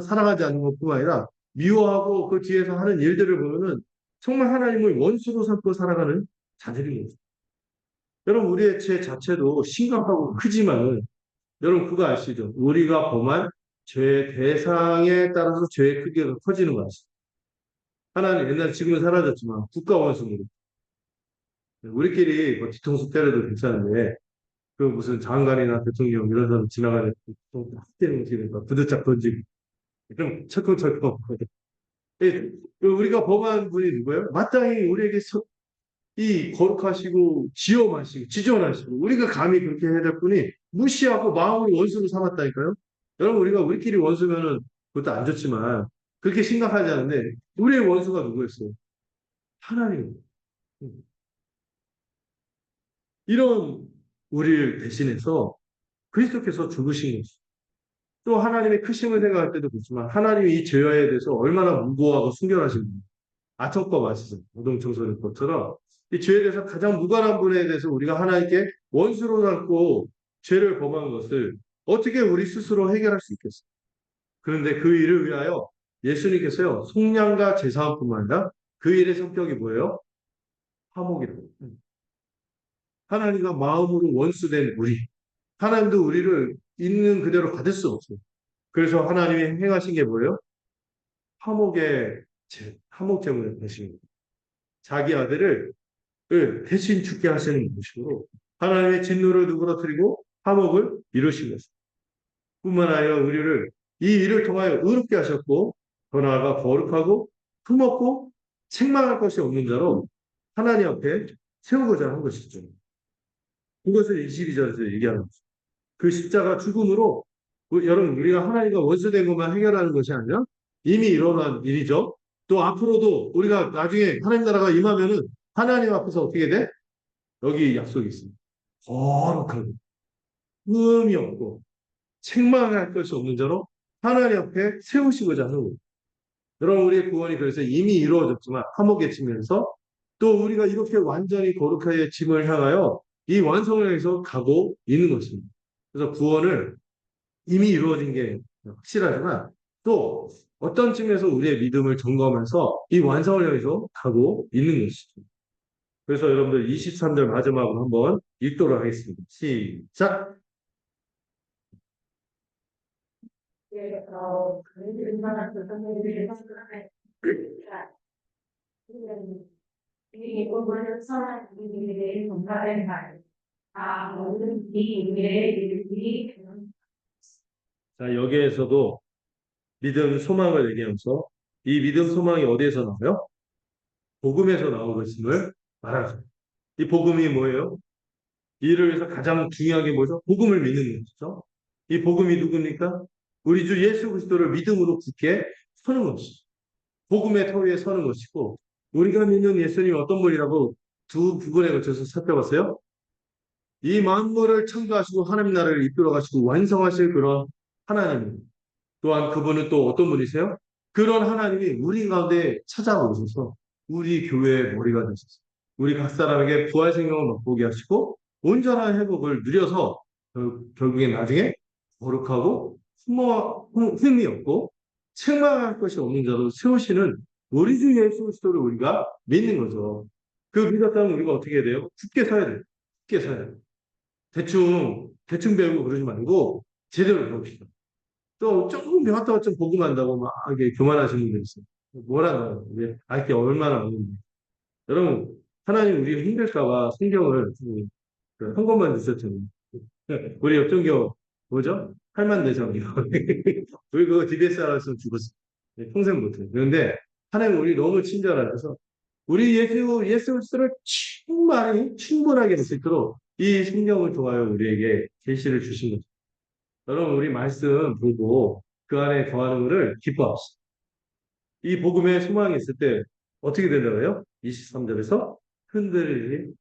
사랑하지 않는 것뿐만 아니라 미워하고 그 뒤에서 하는 일들을 보면은 정말 하나님을 원수로 삼고 살아가는 자들인 거죠. 여러분 우리의 죄 자체도 심각하고 크지만은 여러분 그거 아시죠? 우리가 범한 죄의 대상에 따라서 죄의 크기가 커지는 거 아시죠? 하나님 옛날 지금은 사라졌지만 국가 원수로 우리끼리 뭐 뒤통수 때려도 괜찮은데 그 무슨 장관이나 대통령 이런 사람 지나가는 때리는 거 부드짝 던지고 그럼 철컹철컹 예, 우리가 범한 분이 누구예요? 마땅히 우리에게 이 거룩하시고 지엄하시고 지존하시고 우리가 감히 그렇게 해야 될 분이 무시하고 마음을 원수로 삼았다니까요. 여러분 우리가 우리끼리 원수면은 그것도 안 좋지만 그렇게 심각하지 않은데 우리의 원수가 누구였어요? 하나님. 이런 우리를 대신해서 그리스도께서 죽으신 것이 또 하나님의 크심을 생각할 때도 그렇지만 하나님이 이 죄에 대해서 얼마나 무고하고 순결하신 분. 아청법 아시죠? 노동청소년법처럼 이 죄에 대해서 가장 무관한 분에 대해서 우리가 하나님께 원수로 삼고 죄를 범한 것을 어떻게 우리 스스로 해결할 수 있겠어요? 그런데 그 일을 위하여 예수님께서요 속량과 제사함뿐만 아니라 그 일의 성격이 뭐예요? 화목이라고. 하나님과 마음으로 원수된 우리 하나님도 우리를 있는 그대로 받을 수 없어요. 그래서 하나님이 행하신 게 뭐예요? 화목 제물을 대신 거예요. 자기 아들을 대신 죽게 하시는 것이고 하나님의 진노를 누그러뜨리고 화목을 이루신 것입니다. 뿐만 아니라 우리를 이 일을 통하여 의롭게 하셨고 더 나아가 거룩하고 흠없고 책망할 것이 없는 자로 하나님 앞에 세우고자 한 것이죠. 그것을 22절에서 얘기하는 거죠. 그 십자가 죽음으로 여러분 우리가 하나님과 원수된 것만 해결하는 것이 아니라 이미 일어난 일이죠. 또 앞으로도 우리가 나중에 하나님 나라가 임하면은 하나님 앞에서 어떻게 돼? 여기 약속이 있습니다. 거룩하고 흠이 없고 책망할 것이 없는 자로 하나님 앞에 세우시고자 하는 거예요. 여러분 우리의 구원이 그래서 이미 이루어졌지만 화목의 측면에서 또 우리가 이렇게 완전히 거룩하게 짐을 향하여 이 완성을 향해서 가고 있는 것입니다. 그래서 구원을 이미 이루어진 게 확실하지만 또 어떤 측면에서 우리의 믿음을 점검해서 이 완성을 향해서 가고 있는 것이죠. 그래서 여러분들 23절 마지막으로 한번 읽도록 하겠습니다. 시작. 이 부분을 선한 공감을 말. 모든 이 의미의 일들이 자, 여기에서도 믿음, 소망을 얘기하면서 이 믿음, 소망이 어디에서 나와요? 복음에서 나온 것임을 말하죠. 이 복음이 뭐예요? 이를 위해서 가장 중요한 게 뭐죠? 복음을 믿는 것이죠. 이 복음이 누굽니까? 우리 주 예수 그리스도를 믿음으로 굳게 서는 것이죠. 복음의 터 위에 서는 것이고 우리가 믿는 예수님이 어떤 분이라고 두 부분에 걸쳐서 살펴봤어요. 이 만물을 창조하시고 하나님 나라를 이끌어 가시고 완성하실 그런 하나님. 또한 그분은 또 어떤 분이세요? 그런 하나님이 우리 가운데 찾아오셔서 우리 교회의 머리가 되셔서 우리 각 사람에게 부활 생명을 맛보게 하시고 온전한 회복을 누려서 결국엔 나중에 거룩하고 흠이 없고 책망할 것이 없는 자로 세우시는 우리 주 예수 그리스도를 우리가 믿는 거죠. 그 믿었다면 우리가 어떻게 해야 돼요? 굳게 서야 돼요. 굳게 서야 돼요. 대충 배우고 그러지 말고 제대로 배웁시다. 또 조금 배웠다가 좀 복음한다고 막 이게 교만하시는 분들 있어요. 뭐라고 알게 얼마나 많은데. 여러분 하나님 우리가 힘들까봐 성경을 한 권만 주셨잖아요. 우리 옆종교 뭐죠? 팔만대장이요. 우리 그거 DBS 알았으면 죽었어. 평생 못해. 그런데 하나님 우리 너무 친절하셔서 우리 예수 그리스도를 충분하게 할 수 있도록 이 성경을 통하여 우리에게 계시를 주신 거죠. 여러분 우리 말씀 보고 그 안에 거하는 것을 기뻐합시다. 이 복음에 소망이 있을 때 어떻게 되나요? 23절에서 흔들리지.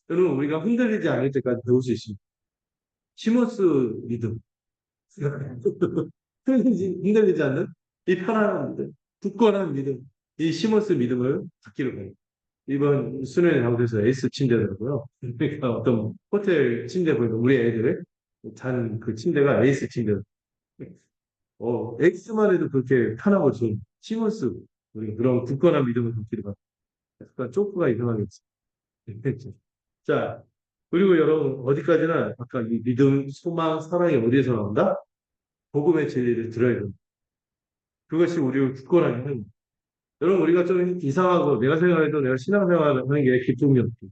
여러분 우리가 흔들리지 않을 때까지 배울 수 있습니다. 시모스 믿음. 흔들리지 않는 이 편안한 믿음, 굳건한 믿음, 이 시몬스 믿음을 갖기를 바랍니다. 이번 수련회 잘못해서 에이스 침대더라고요. 그러니까 어떤 호텔 침대 보니까 우리 애들 잔 그 침대가 에이스 침대. 엑스만 해도 그렇게 편하고 좀 시몬스 우리 그런 굳건한 믿음을 갖기를 바랍니다. 약간 쪼프가 이상하겠지. 자, 그리고 여러분 어디까지나 아까 이 믿음, 소망, 사랑이 어디에서 나온다? 복음의 진리를 들어야 됩니다. 그것이 우리를 굳건하게 하는 거예요. 여러분 우리가 좀 이상하고 내가 생각해도 내가 신앙생활을 하는 게 기쁨이 없고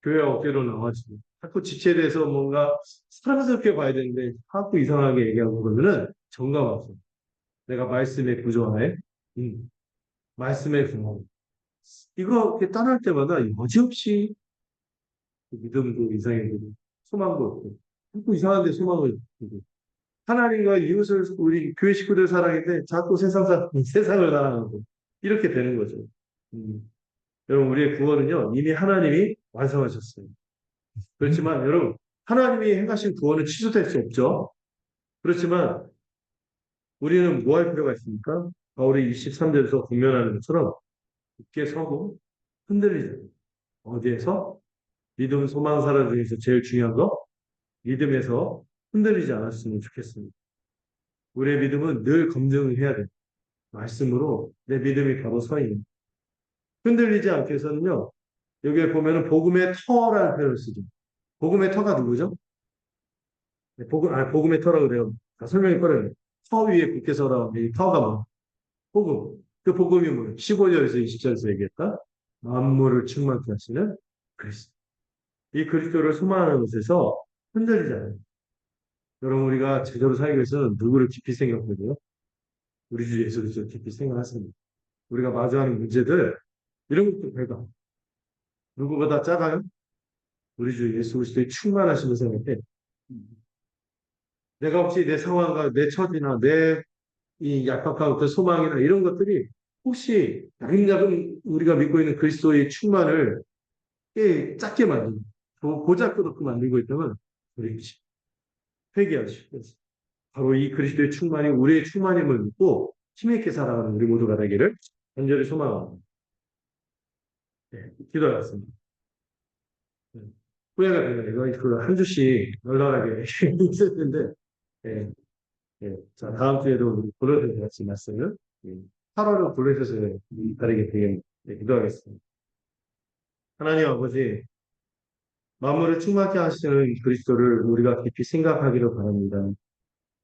교회 어깨로 나와지고 자꾸 지체에 대해서 뭔가 사랑스럽게 봐야 되는데 자꾸 이상하게 얘기하고 그러면은 정감 없어. 내가 말씀의 구조하에 말씀의 구조 이거 이렇게 떠날 때마다 여지없이 믿음도 이상해지고 소망도 없고 자꾸 이상한데 소망을 주고 하나님과 이웃을 우리 교회 식구들 사랑했는데 자꾸 세상을 사랑하고 이렇게 되는 거죠. 여러분 우리의 구원은요 이미 하나님이 완성하셨어요. 그렇지만 여러분 하나님이 행하신 구원은 취소될 수 없죠. 그렇지만 우리는 뭐 할 필요가 있습니까? 바울이 23절에서 공면하는 것처럼 굳게 서고 흔들리지 않아요. 어디에서? 믿음, 소망, 사랑 중에서 제일 중요한 거 믿음에서 흔들리지 않았으면 좋겠습니다. 우리의 믿음은 늘 검증해야 돼요. 말씀으로 내 믿음이 바로 서 있는. 흔들리지 않기 위해서는요. 여기에 보면은 복음의 터라는 표현을 쓰죠. 복음의 터가 누구죠? 네, 복음의 터라고 그래요. 설명이 빠르네. 터 위에 굳게 서라. 이 터가 뭐? 복음. 그 복음이 뭐예요? 15절에서 20절에서 얘기했다. 만물을 충만케 하시는 그리스도. 이 그리스도를 소망하는 것에서 흔들리지 않아요. 여러분 우리가 제대로 살기 위해서는 누구를 깊이 생각하고요. 우리 주 예수 그리스도를 깊이 생각하십니다. 우리가 마주하는 문제들 이런 것도 별거 누구보다 작아요? 우리 주 예수 그리스도의 충만하심을 생각해. 내가 혹시 내 상황과 내 처지나 내 이 약박한 그 소망이나 이런 것들이 혹시 야금야금 우리가 믿고 있는 그리스도의 충만을 작게 만들고 보잘것없게 만들고 있다면 우리 회개하시고 바로 이 그리스도의 충만이 우리의 충만임을 믿고 힘있게 살아가는 우리 모두가 되기를 간절히 소망합니다. 네, 기도하겠습니다. 네, 후회가 되네요. 이거 그한 주씩 널널하게 있을 텐데 네, 네. 자, 다음 주에도 우리 고려된 같이 말씀을 8월을 고려해서 다르게 되겠 네, 기도하겠습니다. 하나님 아버지, 만물을 충만케 하시는 이 그리스도를 우리가 깊이 생각하기를 바랍니다.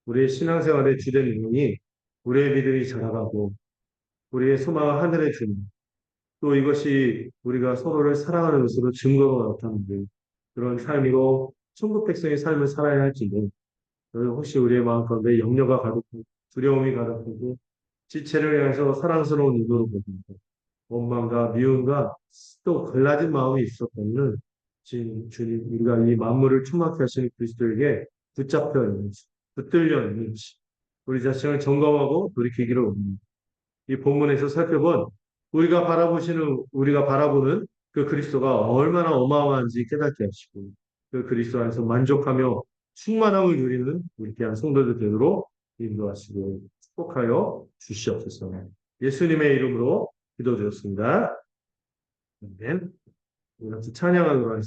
우리의 신앙생활의 주된 의문이 우리의 믿음이 자라가고 우리의 소망을 하늘에 주는 또 이것이 우리가 서로를 사랑하는 것으로 증거가 나타나는 그런 삶으로 천국 백성의 삶을 살아야 할지는 혹시 우리의 마음 가운데 염려가 가득하고 두려움이 가득하고 지체를 향해서 사랑스러운 눈으로 보십니다. 원망과 미움과 또 갈라진 마음이 있었다면 주님 우리가 이 만물을 충만케 하시는 그리스도에게 붙잡혀 있는지 붙들려 있는지 우리 자신을 점검하고 돌이키기를 원합니다. 이 본문에서 살펴본 우리가 바라보는 그 그리스도가 얼마나 어마어마한지 깨닫게 하시고 그 그리스도 안에서 만족하며 충만함을 누리는 우리 귀한 성도들 되도록 인도하시고 축복하여 주시옵소서. 예수님의 이름으로 기도드렸습니다. 아멘. 우리 같이 찬양하도록 하겠습니다.